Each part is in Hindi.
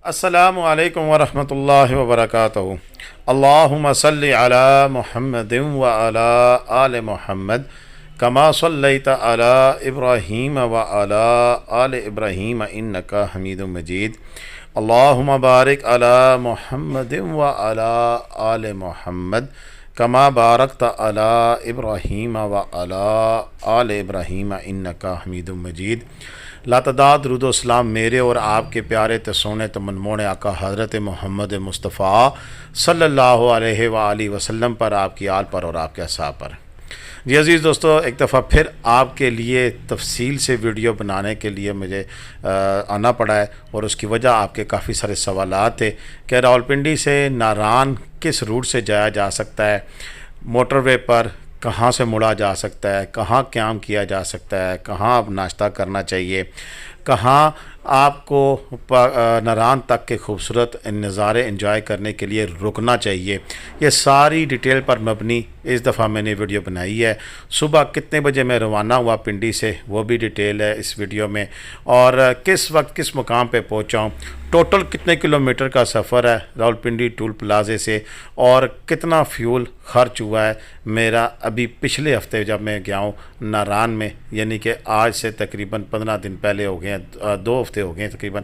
अस्सलामु अलैकुम वरहमतुल्लाहि वबरकातुहू। अल्लाहुम्मा सल्लि अला मुहम्मदिन व अला आले मुहम्मद कमा सल्लैता अला इब्राहीम व अला आले इब्राहीम इन्नका हमीदुम मजीद। अल्लाहुम्मा बारिक अला मुहम्मदिन व अला आले मुहम्मद कमा बारकता अला इब्राहीम व अला आले इब्राहीम इन्नका हमीदुम मजीद। लातदाद रुदोसलाम मेरे और आपके प्यारे तो सोने तो मनमोने आका हज़रत मोहम्मद मुस्तफ़ा सल्लल्लाहु अलैहि वालैहि वसल्लम पर, आपकी आल पर और आपके अस्हाब पर। जी अज़ीज़ दोस्तों, एक दफ़ा फिर आपके लिए तफसील से वीडियो बनाने के लिए मुझे आना पड़ा है और उसकी वजह आपके काफ़ी सारे सवालात थे कि रावलपिंडी से नारान किस रूट से जाया जा सकता है, मोटरवे पर कहाँ से मुड़ा जा सकता है, कहाँ क़याम किया जा सकता है, कहाँ अब नाश्ता करना चाहिए, कहाँ आपको नारान तक के खूबसूरत नज़ारे एंजॉय करने के लिए रुकना चाहिए। ये सारी डिटेल पर मबनी इस दफ़ा मैंने वीडियो बनाई है। सुबह कितने बजे मैं रवाना हुआ पिंडी से वो भी डिटेल है इस वीडियो में, और किस वक्त किस मुकाम पे पहुंचा हूँ, टोटल कितने किलोमीटर का सफ़र है रावलपिंडी टूल प्लाजे से, और कितना फ्यूल खर्च हुआ है मेरा अभी पिछले हफ्ते जब मैं गया हूँ नारान में, यानी कि आज से तकरीबन 15 दिन पहले हो गए हैं, 2 हफ्ते हो गए हैं तकरीबन।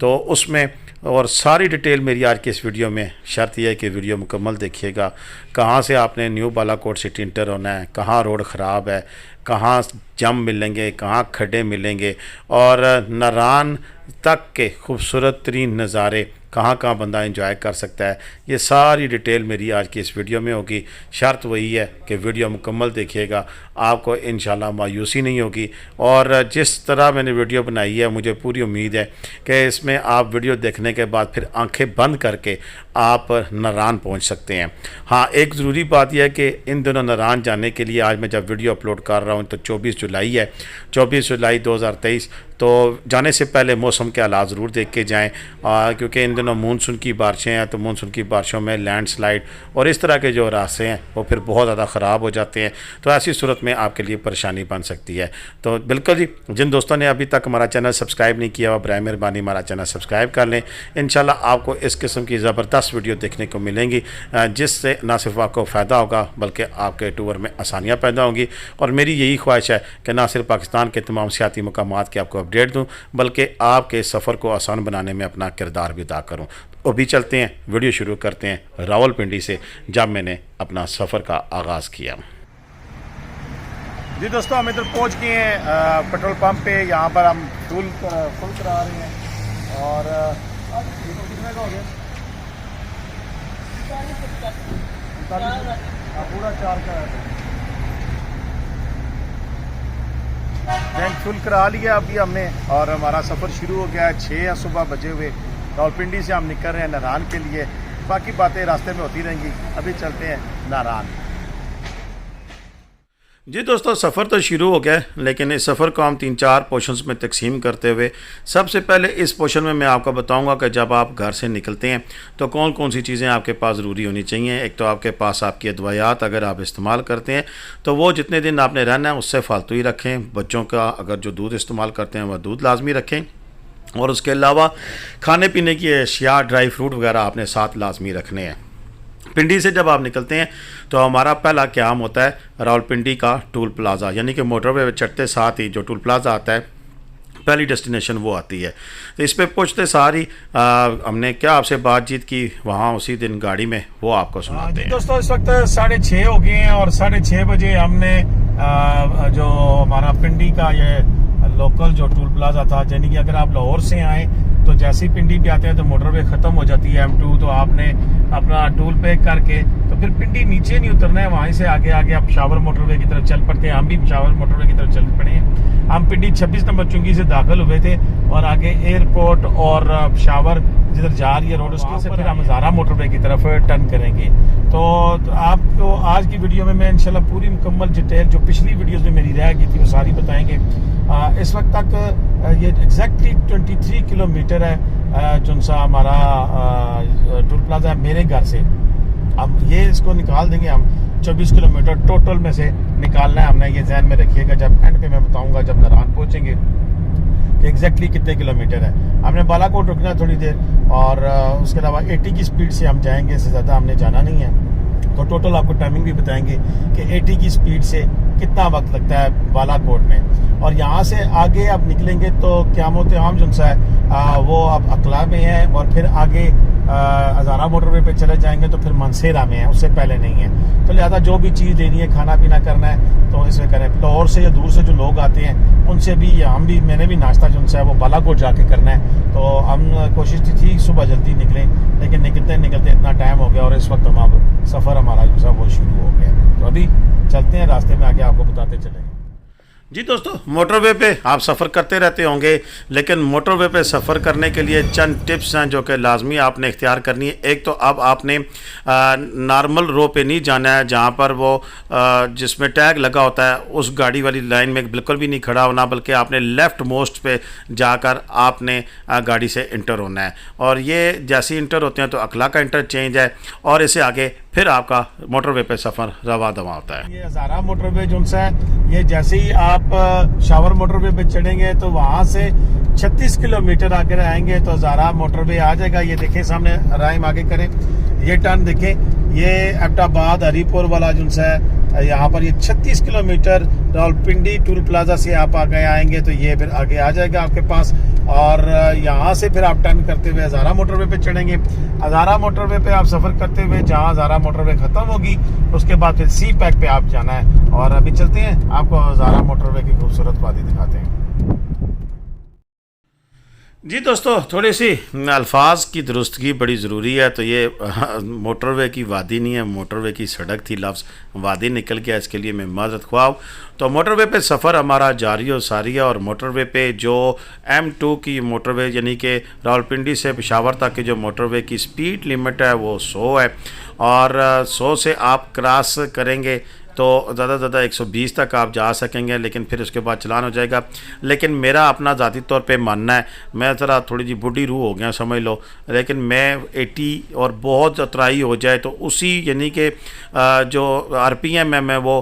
तो उसमें और सारी डिटेल मेरी आज की इस वीडियो में। शर्त यह है कि वीडियो मुकम्मल देखिएगा। कहाँ से आपने न्यू बालाकोट सिटी इंटर होना है, कहाँ रोड ख़राब है, कहाँ जम मिलेंगे, कहाँ खड्डे मिलेंगे, और नारान तक के खूबसूरत तरीन नज़ारे कहाँ कहाँ बंदा एंजॉय कर सकता है, ये सारी डिटेल मेरी आज की इस वीडियो में होगी। शर्त वही है कि वीडियो मुकम्मल देखिएगा, आपको इंशाल्लाह मायूसी नहीं होगी। और जिस तरह मैंने वीडियो बनाई है मुझे पूरी उम्मीद है कि इसमें आप वीडियो देखने के बाद फिर आंखें बंद करके आप नारान पहुंच सकते हैं। हाँ, एक ज़रूरी बात यह है कि इन दिनों नारान जाने के लिए आज मैं जब वीडियो अपलोड कर रहा हूँ तो 24 जुलाई है, 24 जुलाई 2023। तो जाने से पहले मौसम के हालात ज़रूर देख के जाएँ, क्योंकि इन दिनों मानसून की बारिशें हैं, तो मानसून की बारिशों में लैंडस्लाइड और इस तरह के जो रास्ते हैं वो फिर बहुत ज़्यादा ख़राब हो जाते हैं। तो ऐसी सूरत में आपके लिए परेशानी बन सकती है। तो बिल्कुल जी, जिन दोस्तों ने अभी तक हमारा चैनल सब्सक्राइब नहीं किया, वह बराए मेहरबानी हमारा चैनल सब्सक्राइब कर लें। इंशाल्लाह आपको इस किस्म की ज़बरदस्त वीडियो देखने को मिलेंगी, जिससे ना सिर्फ आपको फ़ायदा होगा बल्कि आपके टूर में आसानियाँ पैदा होंगी। और मेरी यही ख्वाहिश है कि ना सिर्फ पाकिस्तान के तमाम सियाती मकामात के आपको अपडेट दूँ, बल्कि आपके सफ़र को आसान बनाने में अपना किरदार भी अदा करूँ। तो अभी चलते हैं, वीडियो शुरू करते हैं रावलपिंडी से, जब मैंने अपना सफ़र का आगाज़ किया। जी दोस्तों, हम इधर पहुंच गए हैं पेट्रोल पंप पे। यहाँ पर हम फुल करा रहे हैं। और कितने का हो गया? पूरा 4 का टैंक फुल करा लिया अभी हमने, और हमारा सफ़र शुरू हो गया है। 6 सुबह बजे हुए रावलपिंडी से हम निकल रहे हैं नारान के लिए। बाकी बातें रास्ते में होती रहेंगी। अभी चलते हैं नारान। जी दोस्तों, सफ़र तो शुरू हो गया, लेकिन इस सफ़र को हम 3-4 पोर्शंस में तकसीम करते हुए, सबसे पहले इस पोर्शन में मैं आपको बताऊंगा कि जब आप घर से निकलते हैं तो कौन कौन सी चीज़ें आपके पास ज़रूरी होनी चाहिए। एक तो आपके पास आपकी अदवायात अगर आप इस्तेमाल करते हैं तो वो जितने दिन आपने रहना है उससे फालतू ही रखें। बच्चों का अगर जो दूध इस्तेमाल करते हैं वह दूध लाजमी रखें, और उसके अलावा खाने पीने की अशिया, ड्राई फ्रूट वगैरह आपने साथ लाजमी रखने हैं। पिंडी से जब आप निकलते हैं तो हमारा पहला क़याम होता है रावलपिंडी का टूल प्लाज़ा, यानी कि मोटरवे पे चढ़ते साथ ही जो टूल प्लाज़ा आता है, पहली डेस्टिनेशन वो आती है। तो इस पे पहुँचते सारी हमने क्या आपसे बातचीत की वहाँ उसी दिन गाड़ी में, वो आपको सुनाते हैं। दोस्तों, इस वक्त 6:30 हो गए हैं और 6:30 बजे हमने जो हमारा पिंडी का ये लोकल जो टूल प्लाज़ा था, यानी कि अगर आप लाहौर से आए तो जैसे ही पिंडी पे आते हैं तो मोटरवे ख़त्म हो जाती है M2, तो आपने अपना टूल पे करके तो फिर पिंडी नीचे नहीं उतरना है, वहीं से आगे आगे आप पेशावर मोटरवे की तरफ चल पड़ते हैं। हम भी पेशावर मोटरवे की तरफ चल पड़े हैं। हम पिंडी 26 नंबर चुंगी से दाखिल हुए थे और आगे एयरपोर्ट और पेशावर जिधर जा रही है रोड, उसके से फिर हम हज़ारा मोटरवे की तरफ टर्न करेंगे। तो आपको आज की वीडियो में मैं इंशाल्लाह पूरी मुकम्मल डिटेल जो पिछली वीडियोज़ में मेरी रह गई थी वो सारी बताएंगे। इस वक्त तक ये एग्जैक्टली 23 किलोमीटर है जो सा हमारा टूल प्लाजा है मेरे घर से। अब ये इसको निकाल देंगे हम, 24 किलोमीटर टोटल में से निकालना है हमने, ये जहन में रखिएगा। जब एंड पे मैं बताऊंगा जब नारान पहुंचेंगे कि एग्जैक्टली कितने किलोमीटर है। हमने बालाकोट रुकना है थोड़ी देर, और उसके अलावा 80 की स्पीड से हम जाएंगे, इससे ज़्यादा हमने जाना नहीं है। तो टोटल आपको टाइमिंग भी बताएंगे कि 80 की स्पीड से कितना वक्त लगता है बालाकोट में। और यहाँ से आगे आप निकलेंगे तो क़यामत आम जो है वो अब अकला में है, और फिर आगे हज़ारा मोटरवे पे चले जाएंगे तो फिर मनसेरा में है, उससे पहले नहीं है। तो लिहाजा जो भी चीज़ लेनी है, खाना पीना करना है तो इसमें करें। लाहौर से या दूर से जो लोग आते हैं उनसे भी, हम भी, मैंने भी नाश्ता जो है वो बालाकोट जाके करना है। तो हम कोशिश थी सुबह जल्दी निकलें, लेकिन निकलते निकलते इतना टाइम हो गया और इस वक्त हम अब सफ़र हमारा जो है वो शुरू हो गया। तो अभी चलते हैं, रास्ते में आगे आपको बताते चलेंगे। जी दोस्तों, मोटरवे पे आप सफ़र करते रहते होंगे, लेकिन मोटरवे पे सफ़र करने के लिए चंद टिप्स हैं जो कि लाजमी आपने इख्तियार करनी है। एक तो अब आपने नॉर्मल रो पे नहीं जाना है, जहाँ पर वो जिसमें टैग लगा होता है उस गाड़ी वाली लाइन में बिल्कुल भी नहीं खड़ा होना, बल्कि आपने लेफ़्ट मोस्ट पे जाकर आपने गाड़ी से इंटर होना है। और ये जैसे इंटर होते हैं तो अकला का इंटरचेंज है, और इससे आगे फिर आपका मोटरवे पे सफ़र रवा दवा होता है। ये हज़ारा मोटरवे जो है, ये जैसे ही आप शावर मोटरवे पे चढ़ेंगे तो वहाँ से 36 किलोमीटर आगे आएंगे तो हज़ारा मोटरवे आ जाएगा। ये देखें सामने, राइम आगे करें, ये टर्न देखें, ये एबटाबाद हरीपुर वाला जो है यहाँ पर ये 36 किलोमीटर रावलपिंडी टूल प्लाजा से आप आगे आएंगे तो ये फिर आगे आ जाएगा आपके पास। और यहाँ से फिर आप टर्न करते हुए हज़ारा मोटरवे पे चढ़ेंगे। हज़ारा मोटरवे पे आप सफ़र करते हुए जहाँ हज़ारा मोटरवे ख़त्म होगी उसके बाद फिर सी पैक पे आप जाना है। और अभी चलते हैं, आपको हज़ारा मोटरवे की खूबसूरत वादी दिखाते हैं। जी दोस्तों, थोड़ी सी अल्फाज की दुरुस्तगी बड़ी ज़रूरी है। तो ये मोटरवे की वादी नहीं है, मोटरवे की सड़क थी, लफ्ज़ वादी निकल गया, इसके लिए मैं माज़रत ख्वाह। तो मोटरवे पे सफ़र हमारा जारी और सारी है। और मोटरवे पे जो M2 की मोटरवे यानी कि रावलपिंडी से पेशावर तक की जो मोटरवे की स्पीड लिमिट है वो 100 है, और 100 से आप क्रॉस करेंगे तो ज़्यादा से ज़्यादा 120 तक आप जा सकेंगे, लेकिन फिर उसके बाद चलान हो जाएगा। लेकिन मेरा अपना ज़ाती तौर पे मानना है, मैं ज़रा थोड़ी जी बुढ़ी रूह हो गया समझ लो, लेकिन मैं 80 और बहुत उतराई हो जाए तो उसी यानी कि जो RPM है मैं वो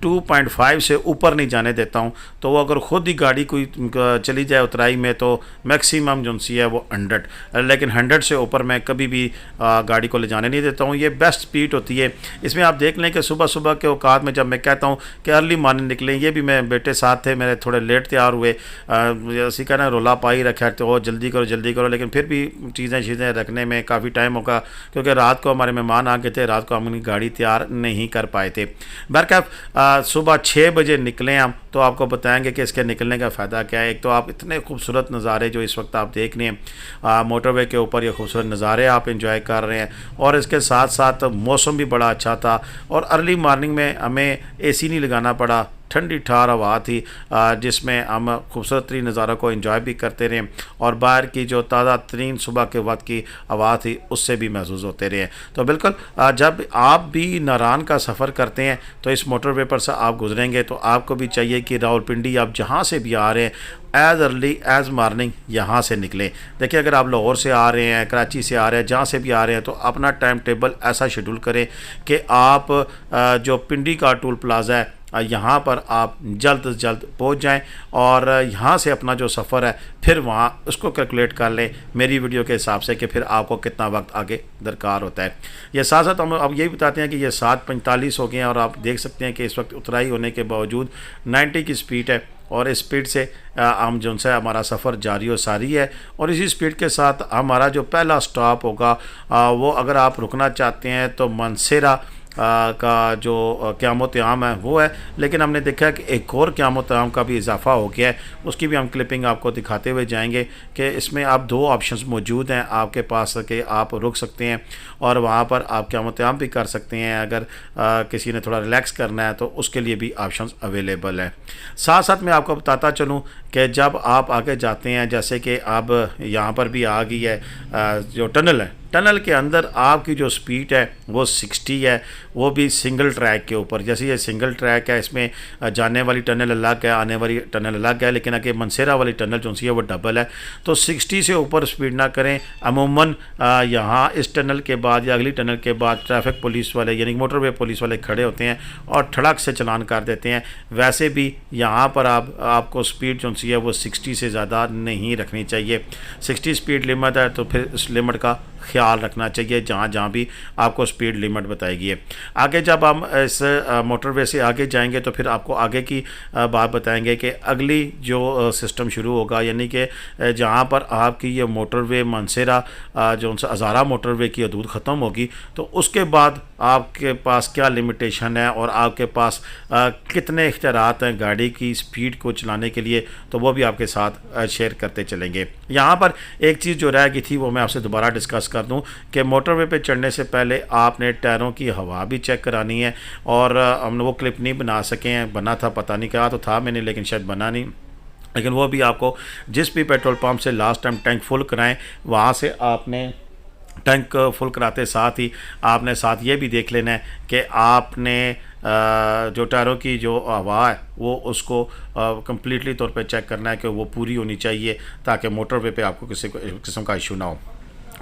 2.5 से ऊपर नहीं जाने देता हूँ। तो वो अगर ख़ुद ही गाड़ी कोई चली जाए उतराई में तो मैक्सिमम जो सी है वो 100, लेकिन 100 से ऊपर मैं कभी भी गाड़ी को ले जाने नहीं देता हूँ। ये बेस्ट स्पीड होती है। इसमें आप देख लें कि सुबह सुबह के औकात में जब मैं कहता हूँ कि अर्ली मॉर्निंग निकलें, ये भी मैं बेटे साथ थे, मेरे थोड़े लेट तैयार हुए, ऐसी कहना रोला पाई रखा तो जल्दी करो, लेकिन फिर भी चीज़ें रखने में काफ़ी टाइम होगा, क्योंकि रात को हमारे मेहमान आ गए थे, रात को हम अपनी गाड़ी तैयार नहीं कर पाए थे। बहरकैफ सुबह 6 बजे निकलें हम, तो आपको बताएंगे कि इसके निकलने का फ़ायदा क्या है। एक तो आप इतने खूबसूरत नज़ारे जो इस वक्त आप देख रहे हैं मोटरवे के ऊपर, ये खूबसूरत नज़ारे आप इंजॉय कर रहे हैं, और इसके साथ साथ मौसम भी बड़ा अच्छा था। और अर्ली मॉर्निंग में हमें AC नहीं लगाना पड़ा, ठंडी ठार हवा थी जिसमें हम खूबसूरत तरीन नज़ारों को एंजॉय भी करते रहे, और बाहर की जो ताज़ा तरीन सुबह के वक्त की हवा थी उससे भी महसूस होते रहे। तो बिल्कुल जब आप भी नारान का सफ़र करते हैं तो इस मोटरवे पर से आप गुजरेंगे, तो आपको भी चाहिए कि रावलपिंडी आप जहाँ से भी आ रहे हैं एज़ अर्ली एज़ मॉर्निंग यहाँ से निकलें। देखिए, अगर आप लाहौर से आ रहे हैं, कराची से आ रहे हैं, जहाँ से भी आ रहे हैं, तो अपना टाइम टेबल ऐसा शेड्यूल करें कि आप जो पिंडी का टूल प्लाज़ा है यहाँ पर आप जल्द से जल्द पहुँच जाएं, और यहाँ से अपना जो सफ़र है फिर वहाँ उसको कैलकुलेट कर लें मेरी वीडियो के हिसाब से कि फिर आपको कितना वक्त आगे दरकार होता है। ये साथ साथ हम अब यही बताते हैं कि ये 7:45 हो गए हैं, और आप देख सकते हैं कि इस वक्त उतराई होने के बावजूद 90 की स्पीड है, और इस स्पीड से हम जो है हमारा सफ़र जारी और सारी है। और इसी स्पीड के साथ हमारा जो पहला स्टॉप होगा वो अगर आप रुकना चाहते हैं तो मनसेरा का जो क़यामत आम है वो है, लेकिन हमने देखा कि एक और क़यामत आम का भी इजाफ़ा हो गया है, उसकी भी हम क्लिपिंग आपको दिखाते हुए जाएंगे कि इसमें आप 2 ऑप्शंस मौजूद हैं आपके पास कि आप रुक सकते हैं और वहाँ पर आप क़यामत आम भी कर सकते हैं। अगर किसी ने थोड़ा रिलैक्स करना है तो उसके लिए भी ऑप्शंस अवेलेबल है। साथ साथ मैं आपको बताता चलूँ कि जब आप आगे जाते हैं, जैसे कि अब यहाँ पर भी आ गई है जो टनल है, टनल के अंदर आपकी जो स्पीड है वो 60 है, वो भी सिंगल ट्रैक के ऊपर। जैसे ये सिंगल ट्रैक है, इसमें जाने वाली टनल अलग है, आने वाली टनल अलग है, लेकिन आगे मनसेरा वाली टनल जो सी है वो डबल है। तो 60 से ऊपर स्पीड ना करें। अमूमन यहाँ इस टनल के बाद या अगली टनल के बाद ट्रैफिक पुलिस वाले यानी मोटरवे पुलिस वाले खड़े होते हैं और ठड़क से चलान कर देते हैं। वैसे भी यहाँ पर आपको स्पीड जो सी सी है वो 60 से ज़्यादा नहीं रखनी चाहिए। 60 स्पीड लिमिट है तो फिर इस लिमिट का ख्याल रखना चाहिए जहाँ जहाँ भी आपको स्पीड लिमिट बताएगी है। आगे जब हम इस मोटरवे से आगे जाएंगे तो फिर आपको आगे की बात बताएंगे कि अगली जो सिस्टम शुरू होगा, यानी कि जहाँ पर आपकी ये मोटरवे मनसेरा जो उनसे हज़ारा मोटरवे की हदूद ख़त्म होगी तो उसके बाद आपके पास क्या लिमिटेशन है और आपके पास कितने इख्तियारात हैं गाड़ी की स्पीड को चलाने के लिए, तो वो भी आपके साथ शेयर करते चलेंगे। यहाँ पर एक चीज़ जो रह गई थी वो मैं आपसे दोबारा डिस्कस कर दूं कि मोटरवे पे चढ़ने से पहले आपने टायरों की हवा भी चेक करानी है। और हमने वो क्लिप नहीं बना सके हैं, बना था पता नहीं क्या तो था मैंने, लेकिन शायद बना नहीं, लेकिन वो भी आपको जिस भी पेट्रोल पंप से लास्ट टाइम टैंक फुल कराएं वहाँ से आपने टैंक फुल कराते साथ ही आपने साथ ये भी देख लेना है कि आपने जो टायरों की जो हवा है वो उसको कम्प्लीटली तौर पे चेक करना है कि वो पूरी होनी चाहिए ताकि मोटरवे पे आपको किसी किस्म का इशू ना हो।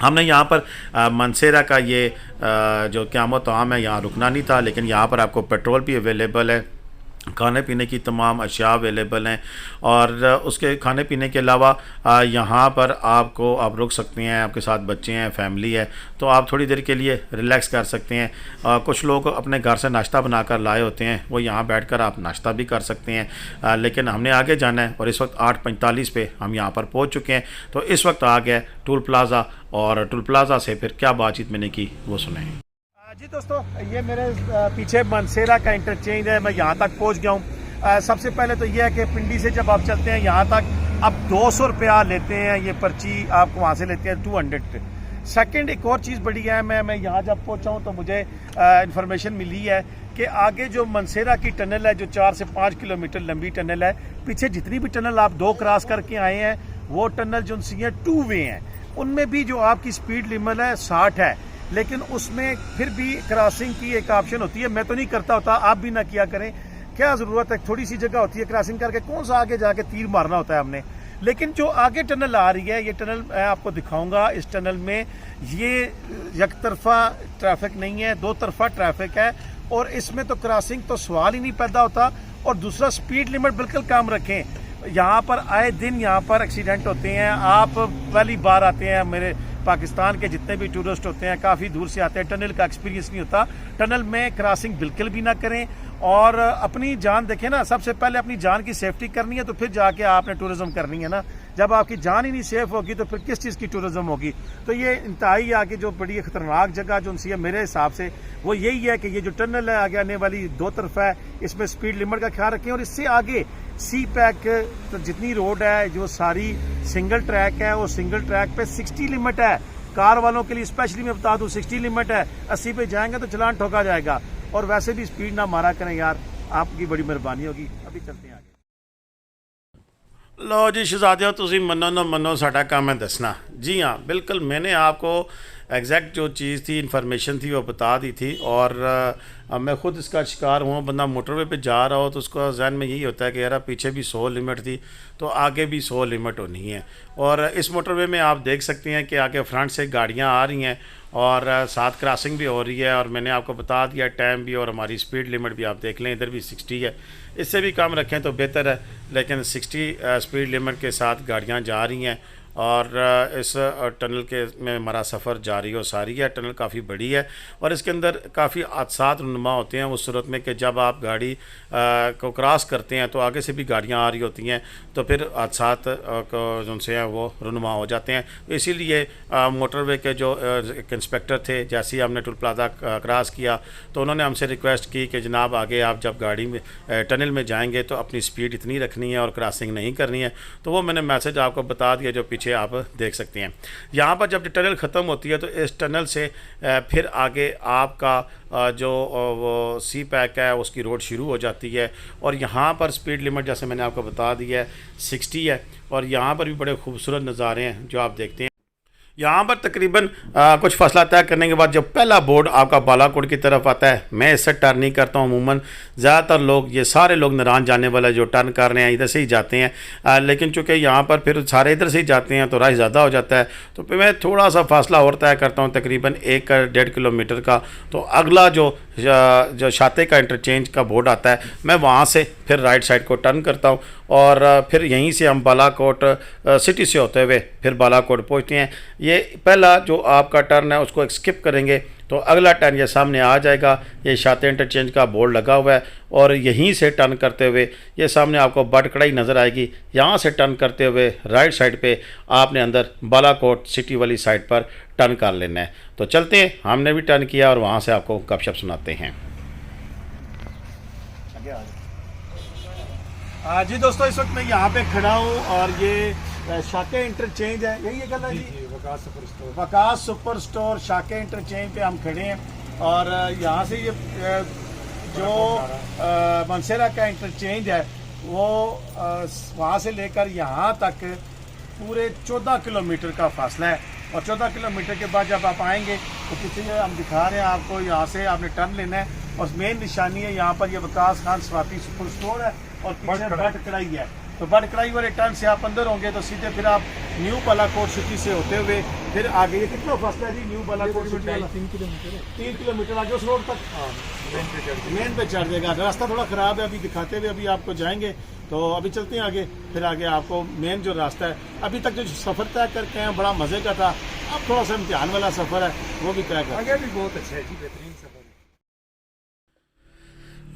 हमने यहाँ पर मनसेरा का ये जो क़यामत आम है यहाँ रुकना नहीं था, लेकिन यहाँ पर आपको पेट्रोल भी अवेलेबल है, खाने पीने की तमाम अशिया अवेलेबल हैं और उसके खाने पीने के अलावा यहाँ पर आप रुक सकते हैं, आपके साथ बच्चे हैं, फैमिली है, तो आप थोड़ी देर के लिए रिलैक्स कर सकते हैं। कुछ लोग अपने घर से नाश्ता बनाकर लाए होते हैं, वो यहाँ बैठकर आप नाश्ता भी कर सकते हैं, लेकिन हमने आगे जाना है और इस वक्त 8:45 पे हम यहाँ पर पहुँच चुके हैं। तो इस वक्त आ गया टोल प्लाज़ा और टोल प्लाज़ा से फिर क्या बातचीत मैंने की वो सुनाएं। जी दोस्तों, ये मेरे पीछे मनसेरा का इंटरचेंज है, मैं यहाँ तक पहुँच गया हूँ। सबसे पहले तो ये है कि पिंडी से जब आप चलते हैं यहाँ तक अब 200 रुपया लेते हैं, ये पर्ची आपको वहाँ से लेते हैं 200। सेकंड एक और चीज़ बड़ी है, मैं यहाँ जब पहुँचा हूँ तो मुझे इन्फॉर्मेशन मिली है कि आगे जो मनसेरा की टनल है जो 4 से 5 किलोमीटर लंबी टनल है, पीछे जितनी भी टनल आप 2 क्रॉस करके आए हैं वो टनल जो सी है 2 वे हैं, उनमें भी जो आपकी स्पीड लिमिट है 60 है, लेकिन उसमें फिर भी क्रॉसिंग की एक ऑप्शन होती है। मैं तो नहीं करता होता, आप भी ना किया करें, क्या ज़रूरत है, थोड़ी सी जगह होती है क्रॉसिंग करके कौन सा आगे जाके तीर मारना होता है हमने। लेकिन जो आगे टनल आ रही है, ये टनल मैं आपको दिखाऊंगा, इस टनल में ये एक तरफा ट्रैफिक नहीं है, 2 तरफा ट्रैफिक है और इसमें तो क्रॉसिंग तो सवाल ही नहीं पैदा होता। और दूसरा स्पीड लिमिट बिल्कुल कम रखें, यहाँ पर आए दिन यहाँ पर एक्सीडेंट होते हैं। आप पहली बार आते हैं, मेरे पाकिस्तान के जितने भी टूरिस्ट होते हैं काफ़ी दूर से आते हैं, टनल का एक्सपीरियंस नहीं होता, टनल में क्रॉसिंग बिल्कुल भी ना करें और अपनी जान देखें ना, सबसे पहले अपनी जान की सेफ्टी करनी है तो फिर जाके आपने टूरिज्म करनी है ना। जब आपकी जान ही नहीं सेफ होगी तो फिर किस चीज़ की टूरिज्म होगी। तो ये इंतहाई आगे जो बड़ी खतरनाक जगह जो उनसी है मेरे हिसाब से वो यही है कि ये जो टनल है आगे आने वाली 2 तरफा है, इसमें स्पीड लिमिट का ख्याल रखें। और इससे आगे सी पैक तो जितनी रोड है जो सारी सिंगल ट्रैक है, वो सिंगल ट्रैक पे 60 लिमिट है। कार वालों के लिए स्पेशली मैं बता दूं 60 लिमिट है, 80 पे जाएंगे तो चलान ठोका जाएगा। और वैसे भी स्पीड ना मारा करें यार, आपकी बड़ी मेहरबानी होगी। अभी चलते हैं आगे। लो जी शहजादियों, तुसी मनो ना मनो, साडा काम है दसना। जी हाँ, बिल्कुल मैंने आपको एग्जैक्ट जो चीज़ थी, इन्फॉर्मेशन थी वो बता दी थी। और मैं ख़ुद इसका शिकार हूँ। बंदा मोटरवे पे जा रहा हो तो उसका जहन में यही होता है कि यार पीछे भी 100 लिमिट थी तो आगे भी 100 लिमिट होनी है। और इस मोटरवे में आप देख सकते हैं कि आगे फ्रंट से गाड़ियाँ आ रही हैं और साथ क्रॉसिंग भी हो रही है। और मैंने आपको बता दिया टाइम भी, और हमारी स्पीड लिमिट भी आप देख लें, इधर भी 60 है, इससे भी कम रखें तो बेहतर है, लेकिन 60 स्पीड लिमिट के साथ गाड़ियाँ जा रही हैं। और इस टनल के में हमारा सफ़र जारी और सारी है। टनल काफ़ी बड़ी है और इसके अंदर काफ़ी हादसात रुनुमा होते हैं उस सूरत में कि जब आप गाड़ी को क्रॉस करते हैं तो आगे से भी गाड़ियां आ रही होती हैं, तो फिर हादसात जिनसे हैं वो रुनुमा हो जाते हैं। तो इसीलिए मोटरवे के जो एक इंस्पेक्टर थे, जैसे ही हमने टोल प्लाज़ा क्रॉस किया तो उन्होंने हमसे रिक्वेस्ट की कि जनाब आगे आप जब गाड़ी में टनल में जाएंगे तो अपनी स्पीड इतनी रखनी है और क्रॉसिंग नहीं करनी है। तो वो मैंने मैसेज आपको बता दिया जो पीछे आप देख सकते हैं। यहाँ पर जब टनल ख़त्म होती है तो इस टनल से फिर आगे आपका जो वो सी पैक है उसकी रोड शुरू हो जाती है। और यहाँ पर स्पीड लिमिट जैसे मैंने आपको बता दिया है 60 है। और यहाँ पर भी बड़े खूबसूरत नज़ारे हैं जो आप देखते हैं। यहाँ पर तकरीबन कुछ फासला तय करने के बाद जब पहला बोर्ड आपका बालाकोट की तरफ आता है, मैं इससे टर्न नहीं करता हूँ। अमूमन ज़्यादातर लोग, ये सारे लोग नारायण जाने वाले जो टर्न कर रहे हैं इधर से ही जाते हैं, लेकिन चूँकि यहाँ पर फिर सारे इधर से ही जाते हैं तो रश ज़्यादा हो जाता है। तो फिर मैं थोड़ा सा फासला और तय करता हूँ, तकरीबन 1 1.5 किलोमीटर का। तो अगला जो जो शाते का इंटरचेंज का बोर्ड आता है, मैं वहाँ से फिर राइट साइड को टर्न करता हूँ और फिर यहीं से हम बालाकोट सिटी से होते हुए फिर बालाकोट पहुँचते हैं। ये पहला जो आपका टर्न है उसको स्किप करेंगे तो अगला टर्न ये सामने आ जाएगा। ये शाते इंटरचेंज का बोर्ड लगा हुआ है और यहीं से टर्न करते हुए ये सामने आपको बटकड़ाई नज़र आएगी। यहाँ से टर्न करते हुए राइट साइड पे आपने अंदर बालाकोट सिटी वाली साइड पर टर्न कर लेना है। तो चलते हैं, हमने भी टर्न किया और वहाँ से आपको गपशप सुनाते हैं। जी दोस्तों, इस वक्त मैं यहाँ पे खड़ा हूँ और ये शाके इंटरचेंज है, यही है कहना जी? वकास सुपर स्टोर शाके इंटरचेंज पे हम खड़े हैं और यहाँ से ये जो मनसेरा का इंटरचेंज है वो वहाँ से लेकर यहाँ तक पूरे 14 किलोमीटर का फासला है। और 14 किलोमीटर के बाद जब आप आएंगे तो पीछे हम दिखा रहे हैं आपको, यहाँ से आपने टर्न लेना है और मेन निशानी है यहाँ पर ये वकास खान स्वाति सुपर स्टोर है और पीछे बट कढ़ाई है। तो बट कढ़ाई वाले टर्न से आप अंदर होंगे तो सीधे फिर आप न्यू बालाकोट सिटी से होते हुए फिर आगे, ये कितना फासला है जी न्यू बालाकोट सिटी वाला? 3 किलोमीटर आगे उस रोड तक मेन पे चढ़ जाएगा। रास्ता थोड़ा ख़राब है, अभी दिखाते हुए अभी आपको जाएंगे। तो अभी चलते हैं आगे, फिर आगे आपको मेन जो रास्ता है, अभी तक जो सफ़र तय करके हैं बड़ा मज़े का था, अब थोड़ा सा इम्तिहान वाला सफ़र है वो भी तय कर, आगे भी बहुत अच्छा है जी, बेहतरीन सफ़र है।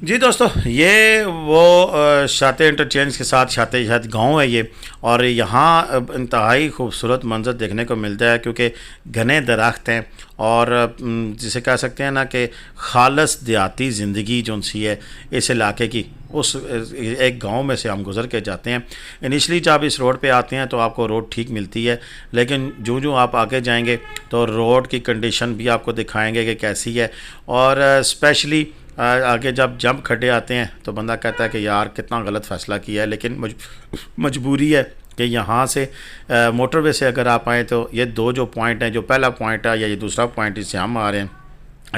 जी दोस्तों, ये वो शाते इंटरचेंज के साथ शाते गांव है ये, और यहाँ इंतहाई खूबसूरत मंजर देखने को मिलता है क्योंकि घने दरख्त हैं और जिसे कह सकते हैं ना कि खालस देहाती ज़िंदगी जो सी है इस इलाके की, उस एक गांव में से हम गुज़र के जाते हैं। इनिशली जब इस रोड पे आते हैं तो आपको रोड ठीक मिलती है, लेकिन जो आप आगे जाएंगे तो रोड की कंडीशन भी आपको दिखाएंगे कि कैसी है। और स्पेशली आगे जब जंप खड्डे आते हैं तो बंदा कहता है कि यार कितना गलत फ़ैसला किया है, लेकिन मजबूरी है कि यहाँ से मोटरवे से अगर आप आएँ तो ये दो जो पॉइंट हैं, जो पहला पॉइंट है या ये दूसरा पॉइंट इससे हम आ रहे हैं,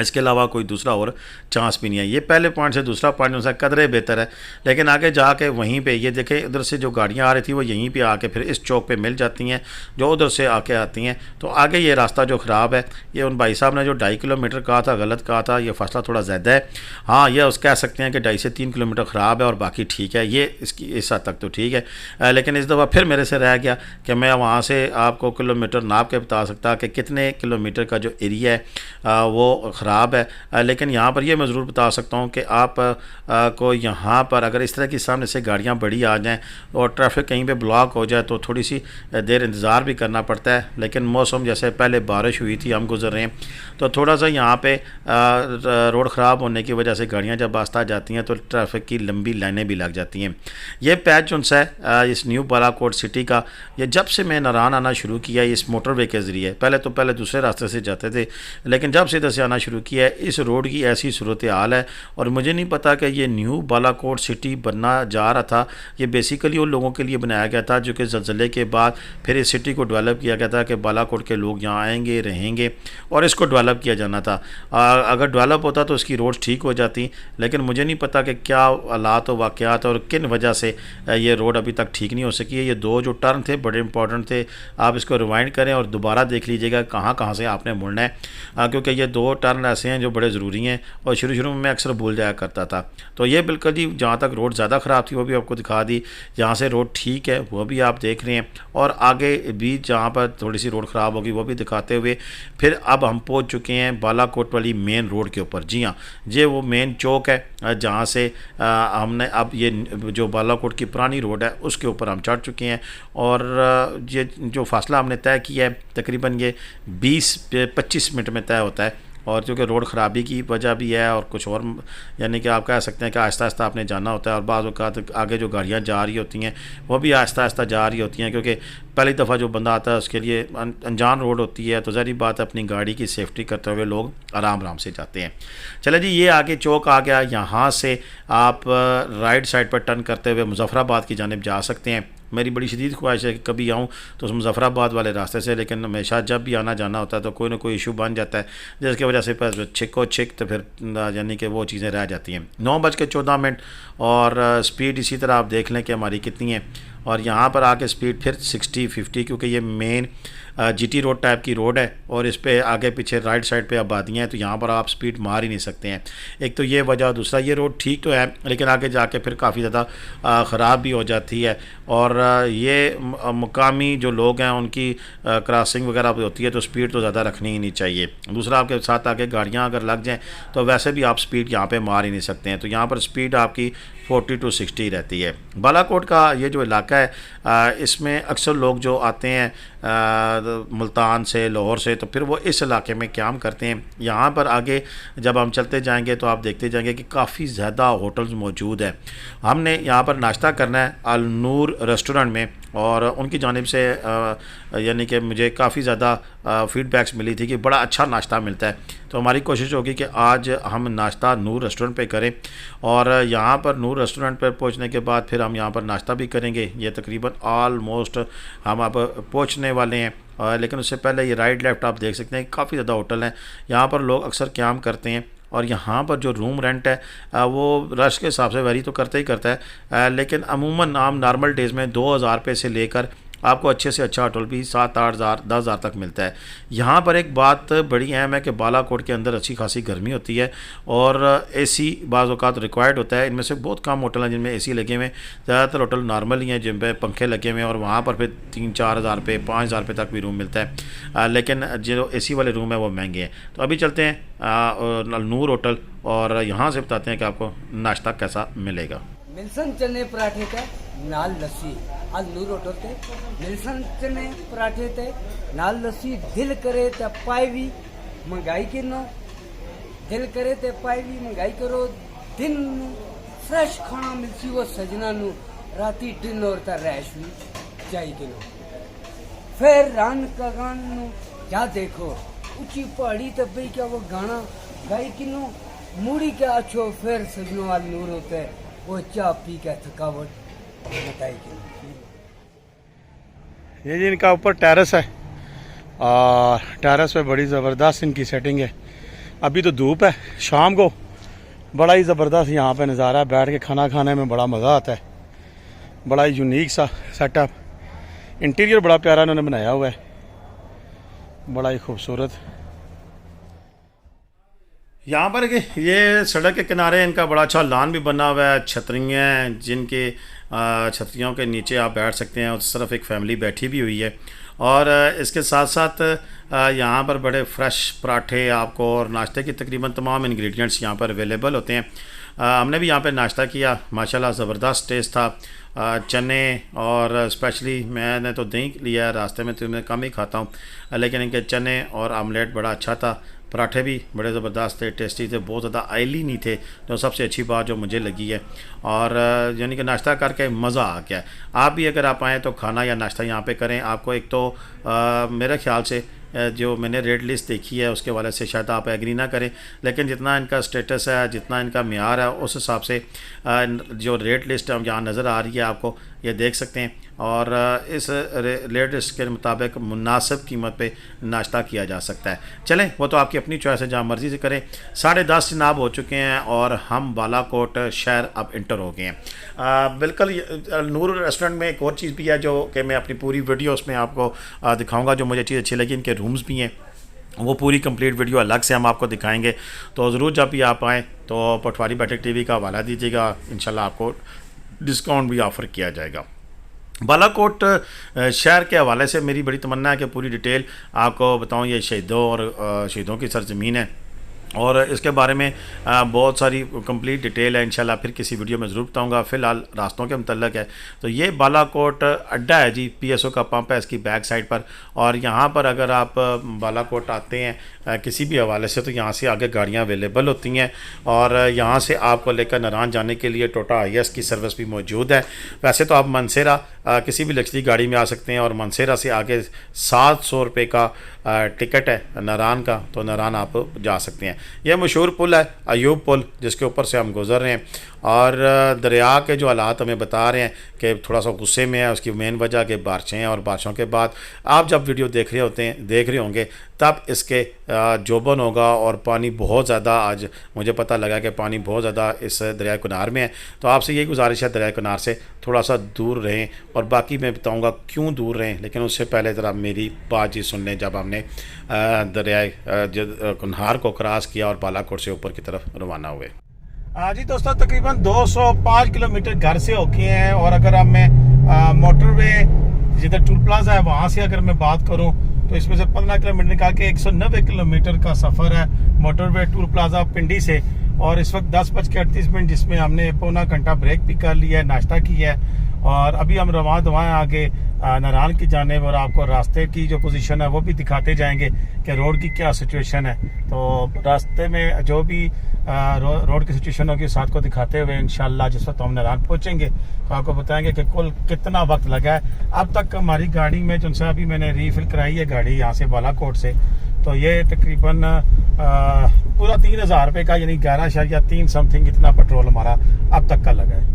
इसके अलावा कोई दूसरा और चांस भी नहीं है। ये पहले पॉइंट से दूसरा पॉइंट उनसे कदरे बेहतर है, लेकिन आगे जाके वहीं पे ये देखें उधर से जो गाड़ियाँ आ रही थी वो यहीं पे आके फिर इस चौक पे मिल जाती हैं जो उधर से आके आती हैं। तो आगे ये रास्ता जो ख़राब है, ये उन भाई साहब ने जो 2.5 किलोमीटर कहा था गलत कहा था, ये फासला थोड़ा ज़्यादा है। हाँ, ये उस कह सकते हैं कि 2.5 से 3 किलोमीटर ख़राब है और बाकी ठीक है, ये इसकी इस हद तक तो ठीक है। लेकिन इस दफ़ा फिर मेरे से रह गया कि मैं वहाँ से आपको किलोमीटर नाप के बता सकता कि कितने किलोमीटर का जो एरिया है वो ख़राब है। लेकिन यहाँ पर ये मैं ज़रूर बता सकता हूँ कि आप को यहाँ पर अगर इस तरह की सामने से गाड़ियाँ बड़ी आ जाएँ और ट्रैफिक कहीं पे ब्लॉक हो जाए तो थोड़ी सी देर इंतज़ार भी करना पड़ता है। लेकिन मौसम जैसे पहले बारिश हुई थी, हम गुजर रहे हैं, तो थोड़ा सा यहाँ पे रोड ख़राब होने की वजह से गाड़ियाँ जब आस्ता जाती हैं तो ट्रैफिक की लंबी लाइनें भी लग जाती हैं। ये पैच जो है इस न्यू बालाकोट सिटी का, ये जब से मैं नारान आना शुरू किया इस मोटरवे के ज़रिए, पहले दूसरे रास्ते से जाते थे, लेकिन जब से इधर से आना शुरू किया है इस रोड की ऐसी सूरत हाल है। और मुझे नहीं पता कि ये न्यू बालाकोट सिटी बनना जा रहा था, ये बेसिकली उन लोगों के लिए बनाया गया था जो कि ज़लज़ले के बाद फिर इस सिटी को डेवलप किया गया था कि बालाकोट के लोग यहाँ आएंगे, रहेंगे और इसको डेवलप किया जाना था। अगर डेवलप होता तो इसकी रोड ठीक हो जाती, लेकिन मुझे नहीं पता कि क्या हालात और वाक़यात और किन वजह से ये रोड अभी तक ठीक नहीं हो सकी है। ये दो जो टर्न थे बड़े इंपॉर्टेंट थे, आप इसको रिवाइंड करें और दोबारा देख लीजिएगा कहाँ से आपने मुड़ना है, क्योंकि ये दो टर्न ऐसे हैं जो बड़े ज़रूरी हैं और शुरू में मैं अक्सर भूल जाया करता था। तो ये बिल्कुल जी, जहाँ तक रोड ज़्यादा ख़राब थी वो भी आपको दिखा दी, जहाँ से रोड ठीक है वो भी आप देख रहे हैं, और आगे भी जहाँ पर थोड़ी सी रोड ख़राब होगी वो भी दिखाते हुए फिर अब हम पहुँच चुके हैं बालाकोट वाली मेन रोड के ऊपर। जी हाँ, ये वो मेन चौक है जहाँ से हमने अब ये जो बालाकोट की पुरानी रोड है उसके ऊपर हम चढ़ चुके हैं। और ये जो फासला हमने तय किया है तकरीबन ये 20-25 मिनट में तय होता है, और क्योंकि रोड ख़राबी की वजह भी है और कुछ और, यानी कि आप कह सकते हैं कि आहिस्ता आहिस्ता आपने जाना होता है। और बाज़ औक़ात आगे जो गाड़ियाँ जा रही होती हैं वो भी आहिस्ता आहिस्ता जा रही होती हैं, क्योंकि पहली दफ़ा जो बंदा आता है उसके लिए अनजान रोड होती है, तो ज़ाहिर बात है अपनी गाड़ी की सेफ्टी करते हुए लोग आराम से जाते हैं। चले जी, ये आगे चौक आ गया, यहाँ से आप राइट साइड पर टर्न करते हुए मुज़फ़्फ़राबाद की जानिब जा सकते हैं। मेरी बड़ी शदीद ख्वाहिश है कि कभी आऊँ तो उस मुज़फ़्फ़राबाद वाले रास्ते से, लेकिन हमेशा जब भी आना जाना होता है तो कोई ना कोई इशू बन जाता है, जिसकी वजह से बस छिक तो फिर यानी कि वो चीज़ें रह जाती हैं। 9:14 और स्पीड इसी तरह आप देख लें कि हमारी कितनी है। और यहाँ पर आके स्पीड फिर 60-50, क्योंकि ये मेन GT रोड टाइप की रोड है और इस पे आगे पीछे राइट साइड पे आबादियाँ हैं, तो यहाँ पर आप स्पीड मार ही नहीं सकते हैं। एक तो ये वजह, दूसरा ये रोड ठीक तो है लेकिन आगे जाके फिर काफ़ी ज़्यादा ख़राब भी हो जाती है और ये मुकामी जो लोग हैं उनकी क्रॉसिंग वगैरह होती है तो स्पीड तो ज़्यादा रखनी ही नहीं चाहिए। दूसरा, आपके साथ आगे गाड़ियाँ अगर लग जाएँ तो वैसे भी आप स्पीड यहाँ पे मार ही नहीं सकते हैं, तो यहाँ पर स्पीड आपकी 40 to 60 रहती है। बालाकोट का ये जो इलाका है इसमें अक्सर लोग जो आते हैं मुल्तान से, लाहौर से, तो फिर वो इस इलाके में क़याम करते हैं। यहाँ पर आगे जब हम चलते जाएंगे तो आप देखते जाएंगे कि काफ़ी ज़्यादा होटल्स मौजूद हैं। हमने यहाँ पर नाश्ता करना है अल नूर रेस्टोरेंट में और उनकी जानिब से यानी कि मुझे काफ़ी ज़्यादा फ़ीडबैक्स मिली थी कि बड़ा अच्छा नाश्ता मिलता है, तो हमारी कोशिश होगी कि आज हम नाश्ता नूर रेस्टोरेंट पे करें और यहाँ पर नूर रेस्टोरेंट पर पहुँचने के बाद फिर हम यहाँ पर नाश्ता भी करेंगे। ये तकरीबन ऑलमोस्ट हम अब पहुँचने वाले हैं लेकिन उससे पहले ये राइट लेफ़्ट आप देख सकते हैं काफ़ी ज़्यादा होटल हैं। यहाँ पर लोग अक्सर क़याम करते हैं और यहाँ पर जो रूम रेंट है वो रश के हिसाब से वेरी तो करता ही करता है लेकिन अमूमन आम नॉर्मल डेज़ में 2000 रुपये से लेकर आपको अच्छे से अच्छा होटल भी 7-8 हज़ार 10 हज़ार तक मिलता है। यहाँ पर एक बात बड़ी अहम है कि बालाकोट के अंदर अच्छी खासी गर्मी होती है और AC बाज़ औक़ात रिक्वायर्ड होता है। इनमें से बहुत कम होटल हैं जिनमें AC लगे हुए हैं, ज़्यादातर होटल नॉर्मल ही हैं जिन पे पंखे लगे हुए हैं और वहाँ पर फिर 3-4 हज़ार रुपये 5 हज़ार रुपये तक भी रूम मिलता है लेकिन जो AC वाले रूम है वो महंगे हैं। तो अभी चलते हैं नूर होटल और यहाँ से बताते हैं कि आपको नाश्ता कैसा मिलेगा। मिल्सन चने पराठे ते नाल लस्सी अल नूर होटल ते मिल्सन चने पराठे ते नाल लस्सी दिल करे ते पाई भी महंगाई किनो दिल करे ते पाई भी महंगाई करो दिन फ्रेश खाना मिलसी वो सजना नु राती डिनर ता रैश भी चाहिए किनो फिर रान का गान नु क्या देखो ऊंची पहाड़ी ते बई क्या वो गाना गाई किनो मूड़ी के अच्छो फिर सजनों वाल नूर होते वो चाय पी के थकावट बताई कि ये जी इनका ऊपर टेरेस है और टेरेस पे बड़ी ज़बरदस्त इनकी सेटिंग है। अभी तो धूप है, शाम को बड़ा ही ज़बरदस्त यहाँ पे नज़ारा है, बैठ के खाना खाने में बड़ा मज़ा आता है। बड़ा ही यूनिक सा सेटअप, इंटीरियर बड़ा प्यारा इन्होंने बनाया हुआ है, बड़ा ही खूबसूरत। यहाँ पर ये सड़क के किनारे इनका बड़ा अच्छा लॉन भी बना हुआ है, छतरियाँ हैं जिनके छतरियों के नीचे आप बैठ सकते हैं। उस तरफ एक फैमिली बैठी भी हुई है और इसके साथ साथ यहाँ पर बड़े फ़्रेश पराठे आपको और नाश्ते की तकरीबन तमाम इंग्रेडिएंट्स यहाँ पर अवेलेबल होते हैं। हमने भी यहाँ पे नाश्ता किया, माशाल्लाह ज़बरदस्त टेस्ट था। चने और स्पेशली मैंने तो दही लिया है, रास्ते में तो मैं कम ही खाता हूँ लेकिन इनके चने और आमलेट बड़ा अच्छा था। पराठे भी बड़े ज़बरदस्त थे, टेस्टी थे, बहुत ज़्यादा ऑयली नहीं थे, तो सबसे अच्छी बात जो मुझे लगी है। और यानी कि नाश्ता करके मज़ा आ गया। आप भी अगर आप आएँ तो खाना या नाश्ता यहाँ पे करें। आपको एक तो मेरे ख्याल से जो मैंने रेट लिस्ट देखी है उसके वाले से शायद आप एग्री ना करें, लेकिन जितना इनका स्टेटस है, जितना इनका मेयार है, उस हिसाब से जो रेट लिस्ट यहाँ नज़र आ रही है आपको ये देख सकते हैं और इस रेट लिस्ट के मुताबिक मुनासिब कीमत पे नाश्ता किया जा सकता है। चलें, वो तो आपकी अपनी चॉइस है, जहाँ मर्ज़ी से करें। 10:30 जनाब हो चुके हैं और हम बालाकोट शहर अब इंटर हो गए हैं। बिल्कुल नूर रेस्टोरेंट में एक और चीज़ भी है जो कि मैं अपनी पूरी वीडियो उसमें आपको दिखाऊँगा, जो मुझे चीज़ अच्छी लगी। इनके रूम्स भी हैं, वो पूरी कंप्लीट वीडियो अलग से हम आपको दिखाएंगे। तो ज़रूर जब भी आप आएँ तो पटवारी बैठक टीवी का हवाला दीजिएगा, इंशाल्लाह आपको डिस्काउंट भी ऑफ़र किया जाएगा। बालाकोट शहर के हवाले से मेरी बड़ी तमन्ना है कि पूरी डिटेल आपको बताऊं। ये शहीदों और शहीदों की सरजमीन है और इसके बारे में बहुत सारी कंप्लीट डिटेल है, इंशाल्लाह फिर किसी वीडियो में ज़रूर बताऊंगा। फ़िलहाल रास्तों के मतलब है तो ये बालाकोट अड्डा है जी, PSO का पंप है इसकी बैक साइड पर। और यहाँ पर अगर आप बालाकोट आते हैं किसी भी हवाले से तो यहाँ से आगे गाड़ियाँ अवेलेबल होती हैं और यहाँ से आपको लेकर नारायण जाने के लिए टोटा IS की सर्विस भी मौजूद है। वैसे तो आप मनसेरा किसी भी लग्जरी गाड़ी में आ सकते हैं और मनसेरा से आगे 700 रुपये का टिकट है नारायण का, तो नारायण आप जा सकते हैं। यह मशहूर पुल है अयूब पुल, जिसके ऊपर से हम गुजर रहे हैं और दरिया के जो हालात हमें बता रहे हैं कि थोड़ा सा गुस्से में है। उसकी मेन वजह कि बारिशें हैं, और बारिशों के बाद आप जब वीडियो देख रहे होंगे तब इसके जोबन होगा और पानी बहुत ज़्यादा, आज मुझे पता लगा कि पानी बहुत ज़्यादा इस दरिया किनार में है। तो आपसे यही गुजारिश है दरिया किनार से थोड़ा सा दूर रहें, और बाकी मैं बताऊंगा क्यों दूर रहें, लेकिन उससे पहले ज़रा मेरी बात जी सुन लें। जब हमने दरिया किनार को क्रॉस किया और बालाकोट से ऊपर की तरफ रवाना हुए। जी दोस्तों, तकरीबन 205 किलोमीटर घर से होके हैं, और अगर अब मैं मोटरवे जिधर टूल प्लाजा है वहाँ से अगर मैं बात करूँ तो इसमें से 15 किलोमीटर निकाल के 190 किलोमीटर का सफ़र है मोटरवे टूल प्लाजा पिंडी से। और इस वक्त 10:38 जिसमें हमने पौना घंटा ब्रेक भी कर लिया है, नाश्ता किया है, और अभी हम रवां दवाएँ आगे नारायण की जानिब, और आपको रास्ते की जो पोजीशन है वो भी दिखाते जाएंगे कि रोड की क्या सिचुएशन है। तो रास्ते में जो भी रोड की सिचुएशन होगी साथ को दिखाते हुए इंशाल्लाह जिस वक्त हम नारायण पहुंचेंगे तो आपको बताएंगे कि कुल कितना वक्त लगा है अब तक हमारी गाड़ी में। जो अभी मैंने रीफिल कराई है गाड़ी यहाँ से बालाकोट से, तो ये तकरीबन पूरा 3000 रुपये का, यानी 11.3 समथिंग इतना पेट्रोल हमारा अब तक का लगा है।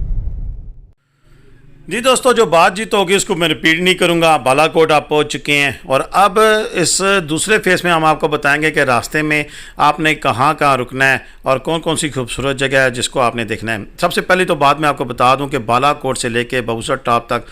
जी दोस्तों, जो बातचीत होगी उसको मैं रिपीट नहीं करूंगा। बालाकोट आप पहुंच चुके हैं, और अब इस दूसरे फेस में हम आपको बताएंगे कि रास्ते में आपने कहाँ कहाँ रुकना है और कौन कौन सी खूबसूरत जगह है जिसको आपने देखना है। सबसे पहले तो बात मैं आपको बता दूं कि बालाकोट से लेके बहुसर टॉप तक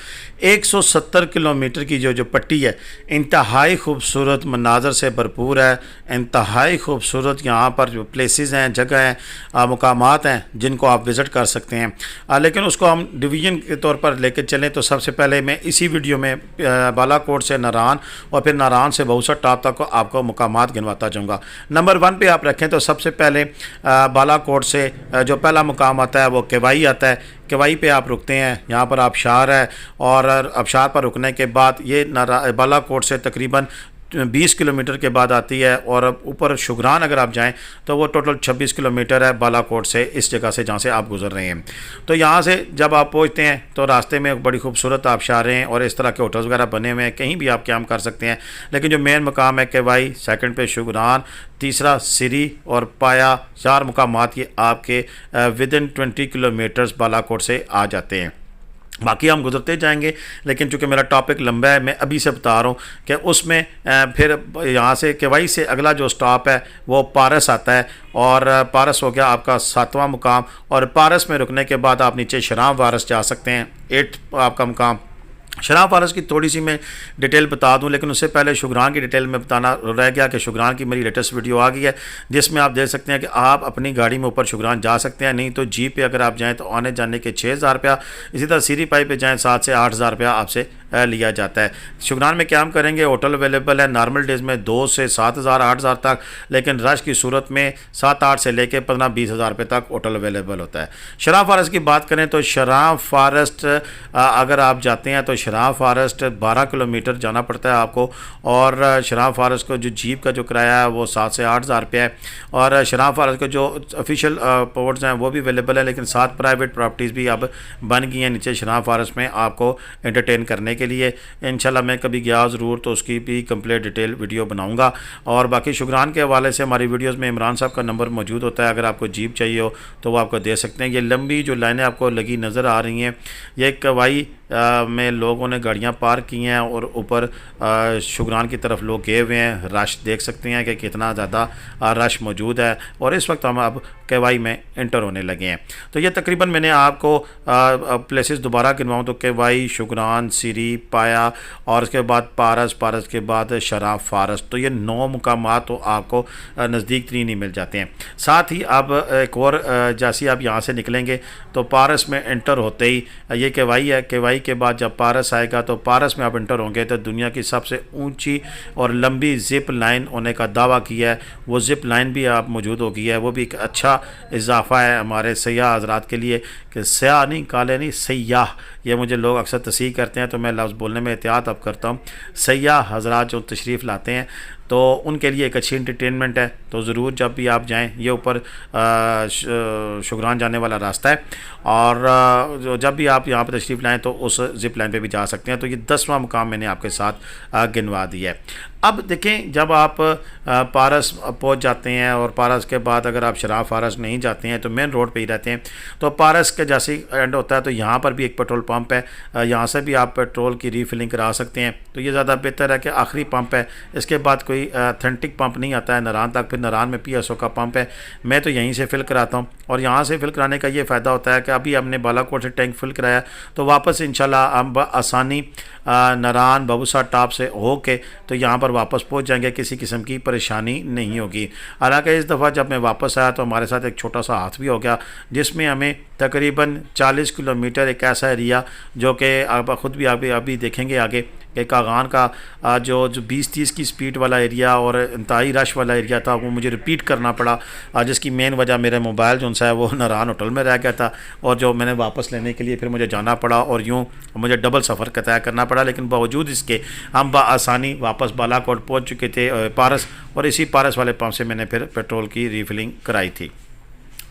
170 किलोमीटर की जो पट्टी है इंतहाई खूबसूरत मनाजर से भरपूर है। इंतहाई खूबसूरत यहाँ पर जो प्लेसेस हैं, जगह हैं, मुकामात हैं जिनको आप विज़िट कर सकते हैं। लेकिन उसको हम डिवीज़न के तौर पर लेके चलें तो सबसे पहले मैं इसी वीडियो में बालाकोट से नारायण और फिर नारायण से बहुसर टॉप तक को आपको मुकामात गिनवाता जाऊँगा। नंबर 1 पे आप रखें तो सबसे पहले बालाकोट से जो पहला मुकाम आता है वो केवाई आता है। केवाई पे आप रुकते हैं, यहाँ पर आबशार है, और आबशार पर रुकने के बाद ये बालाकोट से तकरीबन 20 किलोमीटर के बाद आती है, और ऊपर शुगरान अगर आप जाएं तो वो टोटल 26 किलोमीटर है बालाकोट से, इस जगह से जहाँ से आप गुजर रहे हैं। तो यहाँ से जब आप पहुँचते हैं तो रास्ते में बड़ी खूबसूरत आबशारें हैं और इस तरह के होटल्स वगैरह बने हुए हैं, कहीं भी आप कैंप कर सकते हैं। लेकिन जो मेन मकाम है केवाई, सेकंड पे शुगरान, तीसरा सिरी और पाया, 4 मुकामात ये आपके विदिन 20 किलोमीटर्स बालाकोट से आ जाते हैं। बाकी हम गुजरते जाएंगे, लेकिन चूँकि मेरा टॉपिक लंबा है मैं अभी से बता रहा हूँ कि उसमें फिर यहाँ से केवाई से अगला जो स्टॉप है वो पारस आता है, और पारस हो गया आपका 7वां मुकाम। और पारस में रुकने के बाद आप नीचे शराब वारस जा सकते हैं, 8 आपका मुकाम। शराब वारस की थोड़ी सी मैं डिटेल बता दूं, लेकिन उससे पहले शुगरान की डिटेल में बताना रह गया कि शुगरान की मेरी लेटेस्ट वीडियो आ गई है जिसमें आप देख सकते हैं कि आप अपनी गाड़ी में ऊपर शुगरान जा सकते हैं। नहीं तो जीप पे अगर आप जाएं तो आने जाने के 6000 रुपया, इसी तरह सीरी पाई पे जाएं 7 से 8000 रुपया आपसे लिया जाता है। शुगरान में क्या हम करेंगे, होटल अवेलेबल है नॉर्मल डेज़ में 2 से 7000 8000 तक, लेकिन रश की सूरत में 7-8 से लेकर 15-20 हज़ार रुपये तक होटल अवेलेबल होता है। शराब फारस्ट की बात करें तो शराब फारस्ट अगर आप जाते हैं तो शराब फारस्ट 12 किलोमीटर जाना पड़ता है आपको, और शराब फारस्ट को जो जीप का जो किराया है वो 7 से 8 हज़ार रुपया है। और शराब फारस्ट के जो ऑफिशियल पोर्ट्स हैं वो भी अवेलेबल है, लेकिन 7 प्राइवेट प्रॉपर्टीज़ भी अब बन गई हैं नीचे शराब फारस्ट में आपको एंटरटेन करने के लिए। इंशाल्लाह मैं कभी गया ज़रूर तो उसकी भी कंप्लीट डिटेल वीडियो बनाऊंगा। और बाकी शुगरान के हवाले से हमारी वीडियोस में इमरान साहब का नंबर मौजूद होता है, अगर आपको जीप चाहिए हो तो वो आपको दे सकते हैं। ये लंबी जो लाइनें आपको लगी नज़र आ रही हैं ये कवाई में लोगों ने गाड़ियां पार्क की हैं और ऊपर शुगरान की तरफ लोग गए हुए हैं। रश देख सकते हैं कि कितना ज़्यादा रश मौजूद है, और इस वक्त हम अब केवाई में एंटर होने लगे हैं। तो ये तकरीबन मैंने आपको प्लेसेस दोबारा गिनवाऊँ तो केवाई, शुगरान, सिरी, पाया, और उसके बाद पारस, पारस के बाद शराब फारस, तो ये 9 मुकामात तो आपको नज़दीक तरीन ही मिल जाते हैं। साथ ही अब एक और जैसे आप यहाँ से निकलेंगे तो पारस में एंटर होते ही ये केवाई है। केवाई के बाद जब पारस आएगा तो पारस में आप एंटर होंगे तो दुनिया की सबसे ऊंची और लंबी ज़िप लाइन होने का दावा किया है, वो ज़िप लाइन भी आप मौजूद हो गई है। वो भी एक अच्छा इजाफ़ा है हमारे सयाह हज़रात के लिए कि सयाह नहीं, काले नहीं, सयाह, ये मुझे लोग अक्सर तस्हीह करते हैं तो मैं लफ्ज़ बोलने में एहतियात अब करता हूँ। सयाह हज़रात जो तशरीफ़ लाते हैं तो उनके लिए एक अच्छी एंटरटेनमेंट है, तो ज़रूर जब भी आप जाएं, ये ऊपर शुगरान जाने वाला रास्ता है, और जब भी आप यहाँ पर तशरीफ़ लाएँ तो उस ज़िप लाइन पे भी जा सकते हैं। तो ये 10वां मुकाम मैंने आपके साथ गिनवा दिया है। अब देखें, जब आप पारस पहुंच जाते हैं और पारस के बाद अगर आप शराब फारस नहीं जाते हैं तो मेन रोड पे ही रहते हैं, तो पारस के जैसे ही एंड होता है तो यहाँ पर भी एक पेट्रोल पंप है, यहाँ से भी आप पेट्रोल की रीफिलिंग करा सकते हैं। तो ये ज़्यादा बेहतर है कि आखिरी पंप है, इसके बाद कोई ऑथेंटिक पंप नहीं आता है नारान तक। फिर नारान में PSO का पंप है, मैं तो यहीं से फिल कराता हूँ। और यहाँ से फिल कराने का ये फ़ायदा होता है कि अभी हमने बालाकोट से टैंक फिल कराया तो वापस इंशाल्लाह हम आसानी नारान बबूसा टॉप से होके तो यहाँ पर वापस पहुँच जाएंगे, किसी किस्म की परेशानी नहीं होगी। हालांकि इस दफ़ा जब मैं वापस आया तो हमारे साथ एक छोटा सा हाथ भी हो गया, जिसमें हमें तकरीबन 40 किलोमीटर एक ऐसा एरिया जो कि आप ख़ुद भी अभी देखेंगे आगे, एक कागान का जो 20-30 की स्पीड वाला एरिया और इंतहाई रश वाला एरिया था, वो मुझे रिपीट करना पड़ा, जिसकी मेन वजह मेरा मोबाइल जो है वो नारान होटल में रह गया था और जो मैंने वापस लेने के लिए फिर मुझे जाना पड़ा और यूँ मुझे डबल सफ़र का तय करना पड़ा। लेकिन बावजूद इसके हम बआसानी वापस बालाकोट पहुँच चुके थे पारस, और इसी पारस वाले पंप से मैंने फिर पेट्रोल की रीफिलिंग कराई थी।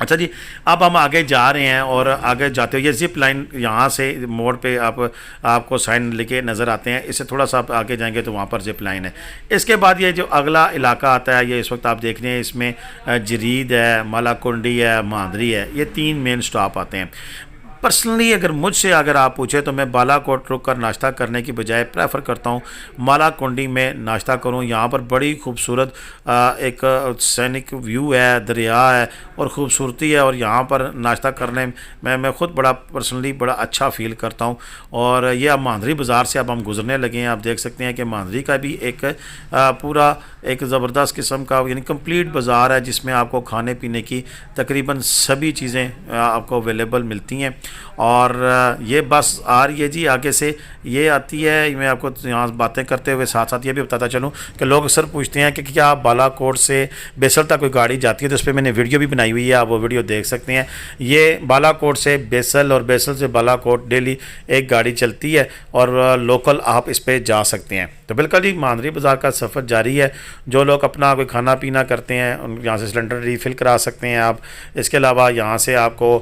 अच्छा जी, अब हम आगे जा रहे हैं और आगे जाते हुए ये ज़िप लाइन यहाँ से मोड़ पे आपको साइन लिखे नज़र आते हैं, इससे थोड़ा सा आप आगे जाएंगे तो वहाँ पर ज़िप लाइन है। इसके बाद ये जो अगला इलाका आता है, ये इस वक्त आप देख रहे हैं, इसमें जरीद है, मालाकुंडी है, मांदरी है, ये 3 मेन स्टॉप आते हैं। पर्सनली अगर मुझसे आप पूछें तो मैं बालाकोट रुक कर नाश्ता करने की बजाय प्रेफर करता हूँ मालाकुंडी में नाश्ता करूँ। यहाँ पर बड़ी खूबसूरत एक सैनिक व्यू है, दरिया है और ख़ूबसूरती है, और यहाँ पर नाश्ता करने में मैं ख़ुद बड़ा पर्सनली बड़ा अच्छा फ़ील करता हूँ। और ये अब मांदरी बाज़ार से अब हम गुज़रने लगे हैं। आप देख सकते हैं कि मांदरी का भी एक पूरा एक ज़बरदस्त किस्म का यानी कंप्लीट बाज़ार है, जिसमें आपको खाने पीने की तकरीबन सभी चीज़ें आपको अवेलेबल मिलती हैं। और ये बस आ रही है जी आगे से, ये आती है। मैं आपको यहाँ बातें करते हुए साथ साथ ये भी बताता चलूँ कि लोग अक्सर पूछते हैं कि क्या बालाकोट से बेसल तक कोई गाड़ी जाती है, तो उस पर मैंने वीडियो भी बनाई हुई है, आप वो वीडियो देख सकते हैं। ये बालाकोट से बेसल और बेसल से बालाकोट डेली एक गाड़ी चलती है और लोकल आप इस पर जा सकते हैं। तो बिल्कुल ही मांदरी बाज़ार का सफ़र जारी है। जो लोग अपना कोई खाना पीना करते हैं उन यहाँ से सिलेंडर रीफ़िल करा सकते हैं आप। इसके अलावा यहाँ से आपको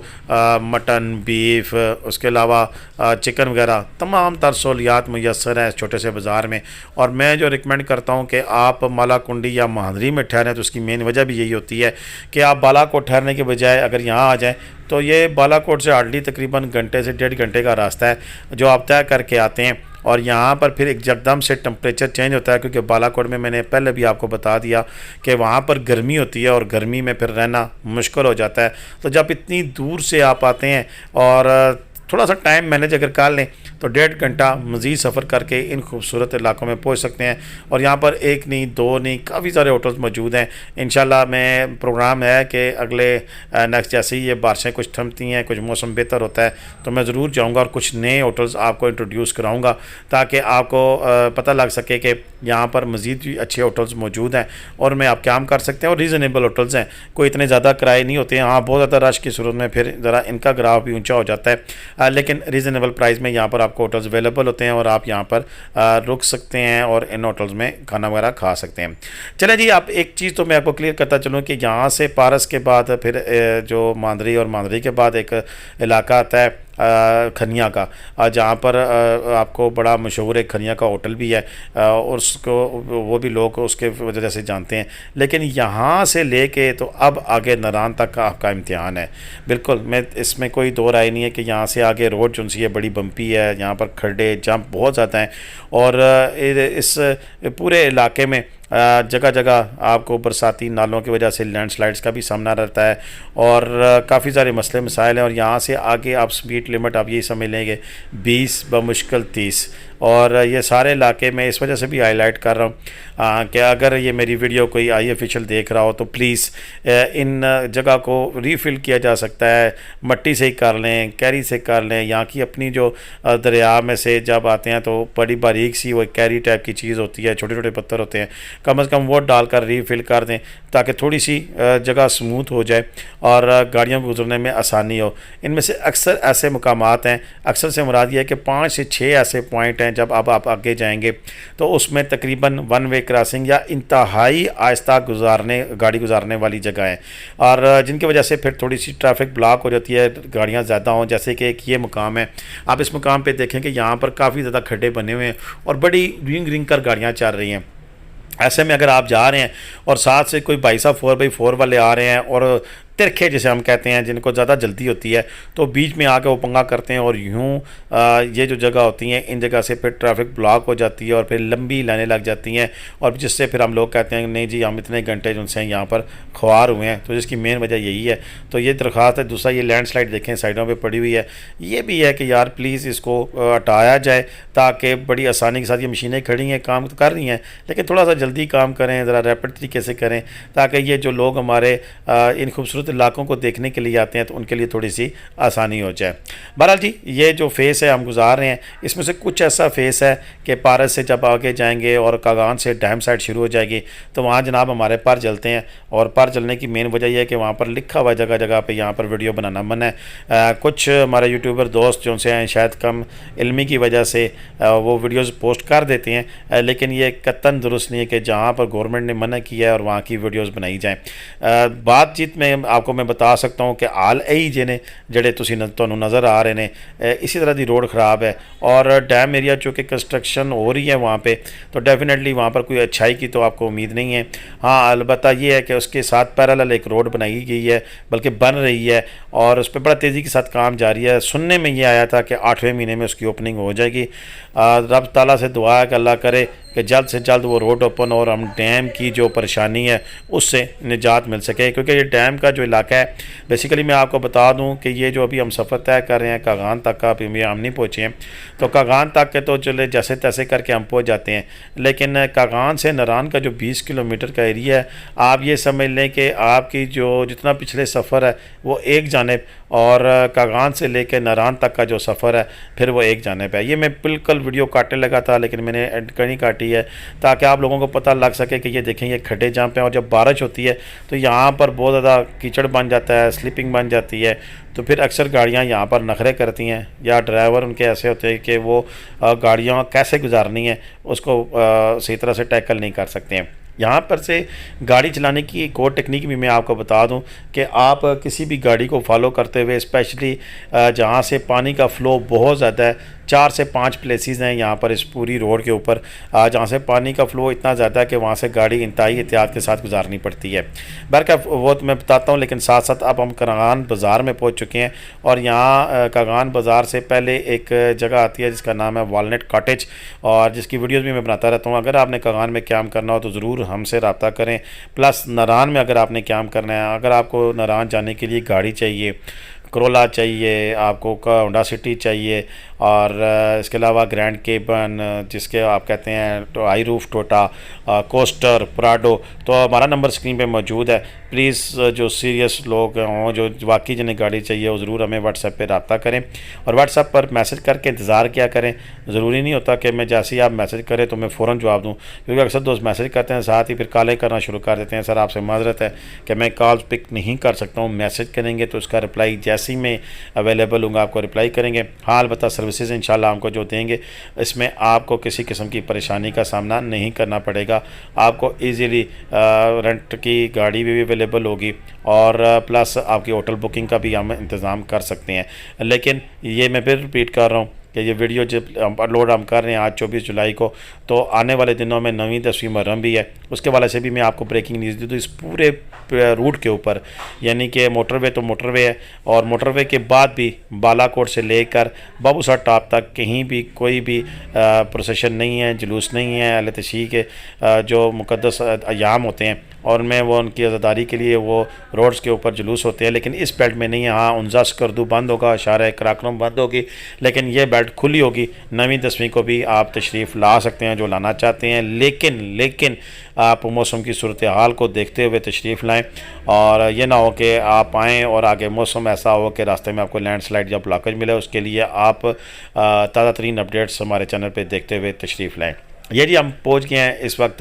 मटन, बीफ, उसके अलावा चिकन वगैरह तमाम तर सहूलियात मुयस्सर हैं इस छोटे से बाज़ार में। और मैं जो रिकमेंड करता हूँ कि आप मालाकुंडी या मांदरी में ठहरें, तो उसकी मेन वजह भी यही होती है कि आप बालाकोट ठहरने के बजाय अगर यहाँ आ जाएँ तो ये बालाकोट से हार्डली तकरीबन घंटे से 1.5 घंटे का रास्ता है जो आप तय करके आते हैं। और यहाँ पर फिर एक एकदम से टेम्परेचर चेंज होता है, क्योंकि बालाकोट में मैंने पहले भी आपको बता दिया कि वहाँ पर गर्मी होती है और गर्मी में फिर रहना मुश्किल हो जाता है। तो जब इतनी दूर से आप आते हैं और थोड़ा सा टाइम मैनेज अगर कर लें तो 1.5 घंटा मज़ीद सफ़र करके इन खूबसूरत इलाकों में पहुंच सकते हैं। और यहाँ पर एक नहीं, दो नहीं, काफ़ी सारे होटल्स मौजूद हैं। इंशाल्लाह मैं प्रोग्राम है कि अगले नेक्स्ट जैसे ही ये बारिशें कुछ थमती हैं, कुछ मौसम बेहतर होता है, तो मैं ज़रूर जाऊँगा और कुछ नए होटल्स आपको इंट्रोड्यूस कराऊँगा ताकि आपको पता लग सके कि यहाँ पर मज़ीद भी अच्छे होटल्स मौजूद हैं और मैं आप काम कर सकते हैं। और रीज़नेबल होटल्स हैं, कोई इतने ज़्यादा किराए नहीं होते हैं। हाँ, बहुत ज़्यादा रश की सूरत में फिर ज़रा इनका ग्राफ भी ऊँचा हो जाता है, लेकिन रीज़नेबल प्राइस में यहाँ पर आपको होटल्स अवेलेबल होते हैं और आप यहाँ पर रुक सकते हैं और इन होटल्स में खाना वगैरह खा सकते हैं। चलें जी, आप एक चीज़ तो मैं आपको क्लियर करता चलूँ कि यहाँ से पारस के बाद फिर जो मांदरी और मांदरी के बाद एक इलाका आता है खनिया का, जहाँ पर आपको बड़ा मशहूर एक खनिया का होटल भी है और उसको वो भी लोग उसके वजह से जानते हैं। लेकिन यहाँ से लेके तो अब आगे नारान तक का आपका इम्तिहान है। बिल्कुल, मैं इसमें कोई दो राय नहीं है कि यहाँ से आगे रोड जो सी है बड़ी बम्पी है, यहाँ पर खड्डे जंप बहुत ज़्यादा हैं और इस पूरे इलाके में जगह जगह आपको बरसाती नालों की वजह से लैंडस्लाइड्स का भी सामना रहता है और काफ़ी सारे मसले मसाइल हैं। और यहाँ से आगे आप स्पीड लिमिट आप यही समझ लेंगे 20 बमुश्किल 30, और ये सारे इलाके में इस वजह से भी हाईलाइट कर रहा हूँ कि अगर ये मेरी वीडियो कोई आई ऑफिशियल देख रहा हो तो प्लीज़ इन जगह को रीफ़िल किया जा सकता है, मट्टी से ही कर लें, कैरी से कर लें। यहाँ की अपनी जो दरिया में से जब आते हैं तो बड़ी बारीक सी वो कैरी टाइप की चीज़ होती है, छोटे छोटे पत्थर होते हैं, कम से कम वो डालकर रीफ़िल कर दें ताकि थोड़ी सी जगह स्मूथ हो जाए और गाड़ियों को गुजरने में आसानी हो। इनमें से अक्सर ऐसे मकामात हैं, अक्सर से मुराद ये है कि 5 से 6 ऐसे पॉइंट हैं जब अब आप आगे जाएंगे तो उसमें तकरीबन 1 वे क्रॉसिंग या इंतहाई आहिस्ता गाड़ी गुजारने वाली जगह है और जिनकी वजह से फिर थोड़ी सी ट्रैफिक ब्लॉक हो जाती है, गाड़ियां ज़्यादा हों। जैसे कि एक ये मुकाम है, आप इस मुकाम पे देखें कि यहाँ पर काफ़ी ज़्यादा खड्डे बने हुए हैं और बड़ी रिंग कर गाड़ियाँ चल रही हैं। ऐसे में अगर आप जा रहे हैं और साथ से कोई भाई साहब 4x4 वाले आ रहे हैं और तिरखे जिसे हम कहते हैं, जिनको ज़्यादा जल्दी होती है, तो बीच में आके वो पंगा करते हैं और यूं ये जो जगह होती हैं इन जगह से फिर ट्रैफिक ब्लॉक हो जाती है और फिर लंबी लाइनें लग जाती हैं, और जिससे फिर हम लोग कहते हैं नहीं जी हम इतने घंटे जो उनसे यहाँ पर ख्वार हुए हैं। तो जिसकी मेन वजह यही है। तो ये दरख्वास्त है। दूसरा, ये लैंडस्लाइड देखें साइडों पर पड़ी हुई है, ये भी है कि यार प्लीज़ इसको हटाया जाए ताकि बड़ी आसानी के साथ, ये मशीनें खड़ी हैं काम तो कर रही हैं लेकिन थोड़ा सा जल्दी काम करें, ज़रा रैपिड तरीके से करें ताकि ये जो लोग हमारे इन खूबसूरत इलाकों को देखने के लिए आते हैं तो उनके लिए थोड़ी सी आसानी हो जाए। बहरहाल जी, ये जो फेस है हम गुजार रहे हैं, इसमें से कुछ ऐसा फेस है कि पारस से जब आगे जाएंगे और कागान से डैम साइड शुरू हो जाएगी तो वहाँ जनाब हमारे पर चलते हैं। और पर चलने की मेन वजह यह है कि वहाँ पर लिखा हुआ जगह जगह पे यहाँ पर वीडियो बनाना मना है। कुछ हमारे यूट्यूबर दोस्त जो उनसे हैं शायद कम इल्मी की वजह से वो वीडियोज़ पोस्ट कर देते हैं, लेकिन ये कतन दुरुस्त नहीं है कि जहाँ पर गवर्नमेंट ने मना किया है और वहाँ की वीडियोज़ बनाई जाएँ। बातचीत में आपको मैं बता सकता हूँ कि हाल यही जिन्हें जड़े तुम नज़र आ रहे हैं इसी तरह की रोड ख़राब है और डैम एरिया चूँकि कंस्ट्रक्शन हो रही है वहाँ पे, तो डेफिनेटली वहाँ पर कोई अच्छाई की तो आपको उम्मीद नहीं है। हाँ, अलबत्ता ये है कि उसके साथ पैरेलल एक रोड बनाई गई है, बल्कि बन रही है और उस पर बड़ा तेज़ी के साथ काम जारी है। सुनने में ये आया था कि 8वें महीने में उसकी ओपनिंग हो जाएगी। रब ताला से दुआ है कि अल्लाह करे कि जल्द से जल्द वो रोड ओपन और हम डैम की जो परेशानी है उससे निजात मिल सके, क्योंकि ये डैम का जो इलाका है, बेसिकली मैं आपको बता दूं कि ये जो अभी हम सफ़र तय कर रहे हैं कागान तक का, अभी हम नहीं पहुँचे हैं, तो कागान तक के तो चले जैसे तैसे करके हम पहुँच जाते हैं, लेकिन कागान से नारान का जो 20 किलोमीटर का एरिया है, आप ये समझ लें कि आपकी जो जितना पिछले सफ़र है वो एक जानिब और कागान से लेके नारान तक का जो सफ़र है फिर वो एक जानिब है। ये मैं बिल्कुल वीडियो काटने लगा था लेकिन मैंने नहीं काटी है ताकि आप लोगों को पता लग सके कि ये देखें ये खड्डे जहाँ पे हैं और जब बारिश होती है तो यहाँ पर बहुत ज़्यादा कीचड़ बन जाता है, स्लिपिंग बन जाती है, तो फिर अक्सर गाड़ियाँ यहाँ पर नखरे करती हैं या ड्राइवर उनके ऐसे होते हैं कि वो गाड़ियाँ कैसे गुजारनी है उसको सही तरह से टैकल नहीं कर सकते हैं। यहाँ पर से गाड़ी चलाने की एक और टेक्निक भी मैं आपको बता दूं कि आप किसी भी गाड़ी को फॉलो करते हुए, स्पेशली जहाँ से पानी का फ़्लो बहुत ज़्यादा है, 4 से 5 प्लेसेस हैं यहाँ पर इस पूरी रोड के ऊपर जहाँ से पानी का फ़्लो इतना ज़्यादा है कि वहाँ से गाड़ी इंतहाई एहतियात के साथ गुजारनी पड़ती है। बहरकैफ वो तो मैं बताता हूँ, लेकिन साथ साथ अब हम कागान बाज़ार में पहुँच चुके हैं और यहाँ कागान बाज़ार से पहले एक जगह आती है जिसका नाम है वॉलनट कॉटेज, और जिसकी वीडियोज़ भी मैं बनाता रहता हूँ। अगर आपने कागान में क्याम करना हो तो ज़रूर हमसे रब्ता करें। प्लस नारान में अगर आपने क्याम करना है, अगर आपको नारान जाने के लिए गाड़ी चाहिए, करोला चाहिए, आपको होंडा सिटी चाहिए और इसके अलावा ग्रैंड केबन जिसके आप कहते हैं तो हाई रूफ टोटा, कोस्टर, प्राडो, तो हमारा नंबर स्क्रीन पे मौजूद है। प्लीज़ जो सीरियस लोग हों, जो वाकई जिन्हें गाड़ी चाहिए, वो ज़रूर हमें व्हाट्सएप पे रब्ता करें और व्हाट्सएप पर मैसेज करके इंतज़ार किया करें। ज़रूरी नहीं होता कि मैं जैसे ही आप मैसेज करें तो मैं फ़ौरन जवाब दूँ, क्योंकि अक्सर दोस्त मैसेज करते हैं साथ ही फिर कॉलें करना शुरू कर देते हैं। सर आपसे माजरत है कि मैं कॉल पिक नहीं कर सकता हूँ, मैसेज करेंगे तो उसका रिप्लाई जैसे ही मैं अवेलेबल हूँगा आपको रिप्लाई करेंगे। हाँ, अलबत्ता सर्विसेज इंशाल्लाह हमको जो देंगे इसमें आपको किसी किस्म की परेशानी का सामना नहीं करना पड़ेगा। आपको ईज़िली रेंट की गाड़ी भी अवेलेबल होगी और प्लस आपकी होटल बुकिंग का भी हम इंतज़ाम कर सकते हैं। लेकिन ये मैं फिर रिपीट कर रहा हूँ कि ये वीडियो जब अपलोड हम कर रहे हैं आज 24 जुलाई को, तो आने वाले दिनों में 9वीं 10वीं मुहर्रम भी है। उसके वाले से भी मैं आपको ब्रेकिंग न्यूज़ दी। तो इस पूरे रूट के ऊपर यानी कि मोटरवे तो मोटरवे है और मोटरवे के बाद भी बालाकोट से लेकर बाबूसर टॉप तक कहीं भी कोई भी प्रोसेशन नहीं है, जुलूस नहीं है। अहले तशरीह के जो मुक़द्दस अयाम होते हैं और मैं वो उनकी आज़ादारी के लिए वो रोड्स के ऊपर जुलूस होते हैं, लेकिन इस बेल्ट में नहीं है। हाँ, उनजा स्कर्दू बंद होगा, शारा कराक्रम बंद होगी, लेकिन ये बेल्ट खुली होगी। 9वीं 10वीं को भी आप तशरीफ़ ला सकते हैं जो लाना चाहते हैं, लेकिन आप मौसम की सूरत हाल को देखते हुए तशरीफ़ लाएँ और ये ना हो कि आप आएँ और आगे मौसम ऐसा हो कि रास्ते में आपको लैंडस्लाइड या ब्लॉकेज मिले। उसके लिए आप ताज़ा तरीन अपडेट्स हमारे चैनल पर देखते हुए तशरीफ़ लाएँ। ये जी हम पहुंच गए हैं इस वक्त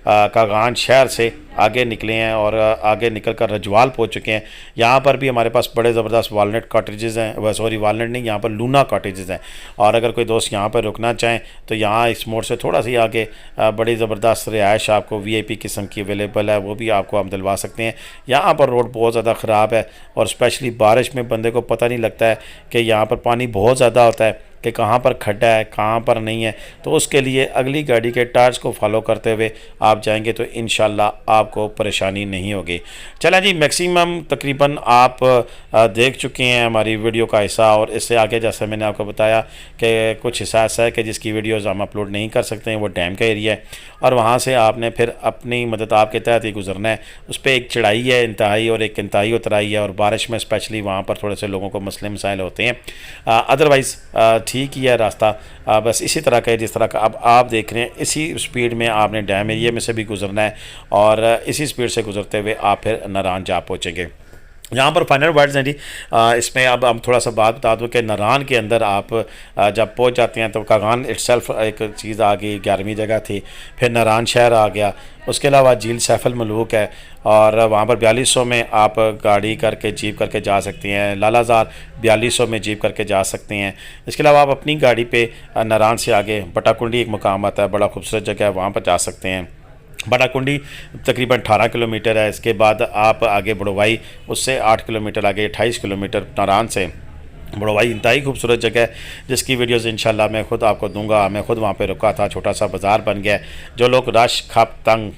कागान शहर से आगे निकले हैं और आगे निकल कर रजवाल पहुंच चुके हैं। यहाँ पर भी हमारे पास बड़े ज़बरदस्त वालनट कॉटेजेज़ हैं, सॉरी वालनट नहीं, यहाँ पर लूना कॉटेजेज़ हैं। और अगर कोई दोस्त यहाँ पर रुकना चाहें तो यहाँ इस मोड़ से थोड़ा सी आगे बड़ी ज़बरदस्त रिहाइश आपको VIP किस्म की अवेलेबल है, वो भी आपको हम दिलवा सकते हैं। यहाँ पर रोड बहुत ज़्यादा ख़राब है और स्पेशली बारिश में बंदे को पता नहीं लगता है कि यहाँ पर पानी बहुत ज़्यादा होता है कि कहाँ पर खड्डा है, कहाँ पर नहीं है। तो उसके लिए अगली गाड़ी के टायर्स को फॉलो करते हुए आप जाएंगे तो इंशाल्लाह आपको परेशानी नहीं होगी। चलें जी, मैक्सिमम तकरीबन आप देख चुके हैं हमारी वीडियो का हिस्सा, और इससे आगे जैसे मैंने आपको बताया कि कुछ हिस्सा ऐसा है कि जिसकी वीडियोज़ हम अपलोड नहीं कर सकते हैं, वो डैम का एरिया है, और वहाँ से आपने फिर अपनी मदद आपके तहत ही गुजरना है। उस पर एक चढ़ाई है इंतहाई और एक इंतहाई उतराई है, और बारिश में स्पेशली वहाँ पर थोड़े से लोगों को मसले मसाइल होते हैं। अदरवाइज़ ठीक ही है रास्ता, बस इसी तरह का है जिस तरह का अब आप देख रहे हैं। इसी स्पीड में आपने डैम एरिया में से भी गुजरना है, और इसी स्पीड से गुजरते हुए आप फिर नारान जा पहुँचेंगे। यहाँ पर फाइनल वर्ड्स हैं जी। इसमें अब हम थोड़ा सा बात बता दूँ कि नारान के अंदर आप जब पहुँच जाते हैं तो कागान इट्सल्फ एक चीज़ आ गई, 11वीं जगह थी, फिर नारान शहर आ गया। उसके अलावा झील सैफ अल मलूक है, और वहाँ पर 4200 में आप गाड़ी करके जीप करके जा सकते हैं। लालाजार 4200 में जीप करके जा सकते हैं। इसके अलावा आप अपनी गाड़ी पे नारान से आगे बटाकुंडी एक मुकाम आता है, बड़ा खूबसूरत जगह है, वहाँ पर जा सकते हैं। बटाकुंडी तकरीबन 18 किलोमीटर है। इसके बाद आप आगे बड़वाई, उससे 8 किलोमीटर आगे 28 किलोमीटर नारान से बड़वाई इंतहाई खूबसूरत जगह है, जिसकी वीडियोज़ इंशाल्लाह मैं खुद आपको दूंगा। मैं खुद वहाँ पे रुका था, छोटा सा बाज़ार बन गया है। जो लोग रश खप तंग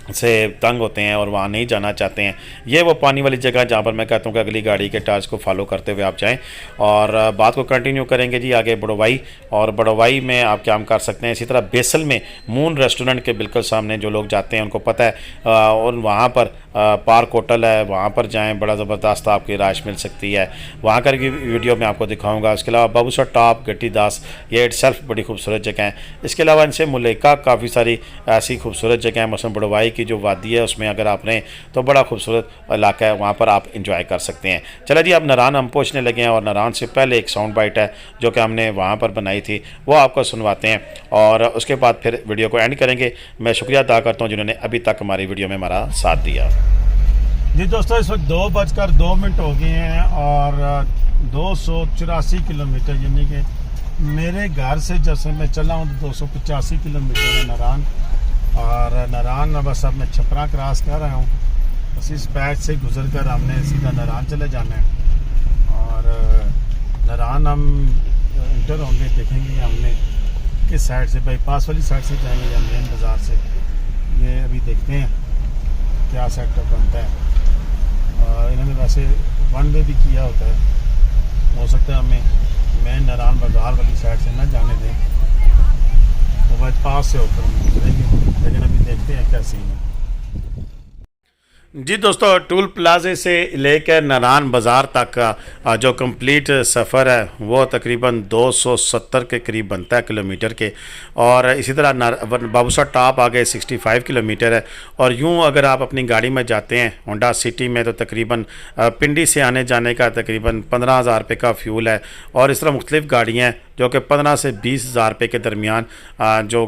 से तंग होते हैं और वहाँ नहीं जाना चाहते हैं, ये वो पानी वाली जगह जहाँ पर मैं कहता हूँ कि अगली गाड़ी के टायर्स को फॉलो करते हुए आप जाएं। और बात को कंटिन्यू करेंगे जी आगे बड़वाई, और बड़वाई में आप क्या कर सकते हैं। इसी तरह बेसल में मून रेस्टोरेंट के बिल्कुल सामने जो लोग जाते हैं उनको पता है, और वहाँ पर पार्क होटल है, वहाँ पर जाएं, बड़ा ज़बरदस्त आपकी राइश मिल सकती है। वहाँ कर की वीडियो में आपको दिखाऊंगा। इसके अलावा बाबूसर टॉप, गट्टी दास, ये इटसेल्फ बड़ी खूबसूरत जगह है। इसके अलावा इनसे मुलेका काफ़ी सारी ऐसी खूबसूरत जगह हैं, मसलन बड़वाई की जो वादी है उसमें अगर आप रहें तो बड़ा खूबसूरत इलाका है, वहाँ पर आप इंजॉय कर सकते हैं। चलिए जी, अब नारान हम पहुँचने लगे हैं, और नारान से पहले एक साउंड बाइट है जो कि हमने वहाँ पर बनाई थी, वो आपको सुनवाते हैं, और उसके बाद फिर वीडियो को एंड करेंगे। मैं शुक्रिया अदा करता हूँ जिन्होंने अभी तक हमारी वीडियो में हमारा साथ दिया। जी दोस्तों, इस वक्त 2:02 हो गए हैं, और 284 किलोमीटर, यानी कि मेरे घर से जब से मैं चला हूँ तो 285 किलोमीटर है नारान। और नारान बस अब मैं छपरा क्रॉस कर रहा हूँ, बस इस पैच से गुजर कर हमने सीधा नारान चले जाना है। और नारान हम इंटर होंगे, देखेंगे हमने किस साइड से, बाईपास वाली साइड से जाएंगे या मेन बाज़ार से, ये अभी देखते हैं क्या सेटअप बनता है। इन्होंने वैसे वन वे भी किया होता है, हो सकता है हमें मेन नारान बाज़ार वाली साइड से न जाने दें, तो बाईपास से होकर हम गुजरेंगे, लेकिन अभी देखते हैं क्या सीन है। जी दोस्तों, टूल प्लाजे से लेकर नारान बाज़ार तक का जो कंप्लीट सफ़र है वो तकरीबन 270 के करीब बनता है किलोमीटर के। और इसी तरह बाबूसर टॉप आगे 65 किलोमीटर है। और यूं अगर आप अपनी गाड़ी में जाते हैं होंडा सिटी में तो तकरीबन पिंडी से आने जाने का तकरीबन 15,000 रुपये का फ्यूल है। और इस तरह मुख्तलिफ़ गाड़ियाँ हैं जो कि 15 से 20,000 रुपये के दरमियान जो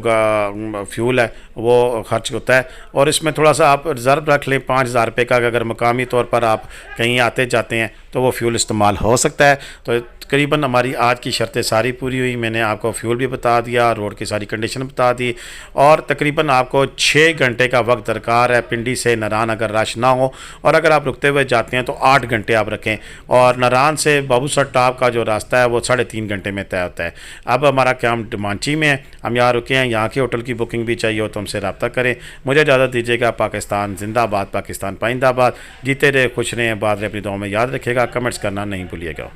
फ्यूल है वो खर्च होता है। और इसमें थोड़ा सा आप रिज़र्व रख लें 5,000 रुपये का, अगर मकामी तौर पर आप कहीं आते जाते हैं तो वो फ्यूल इस्तेमाल हो सकता है। तो तकरीबन हमारी आज की शर्तें सारी पूरी हुई। मैंने आपको फ्यूल भी बता दिया, रोड की सारी कंडीशन बता दी, और तकरीबन आपको 6 घंटे का वक्त दरकार है पिंडी से नारान अगर रश ना हो। और अगर आप रुकते हुए जाते हैं तो 8 घंटे आप रखें। और नारान से बाबूसर टॉप का जो रास्ता है वो 3.5 घंटे में तय होता है। अब हमारा काम डमांची में है, हम यहाँ रुके हैं, यहाँ के होटल की बुकिंग भी चाहिए हो तो हमसे रब्ता करें। मुझे इजाज़त दीजिएगा। पाकिस्तान जिंदाबाद, पाकिस्तान पाइंदाबाद। जीते रहे, खुश रहें, बात रहे, अपनी दुआ में याद रखिएगा। कमेंट्स करना नहीं भूलिएगा।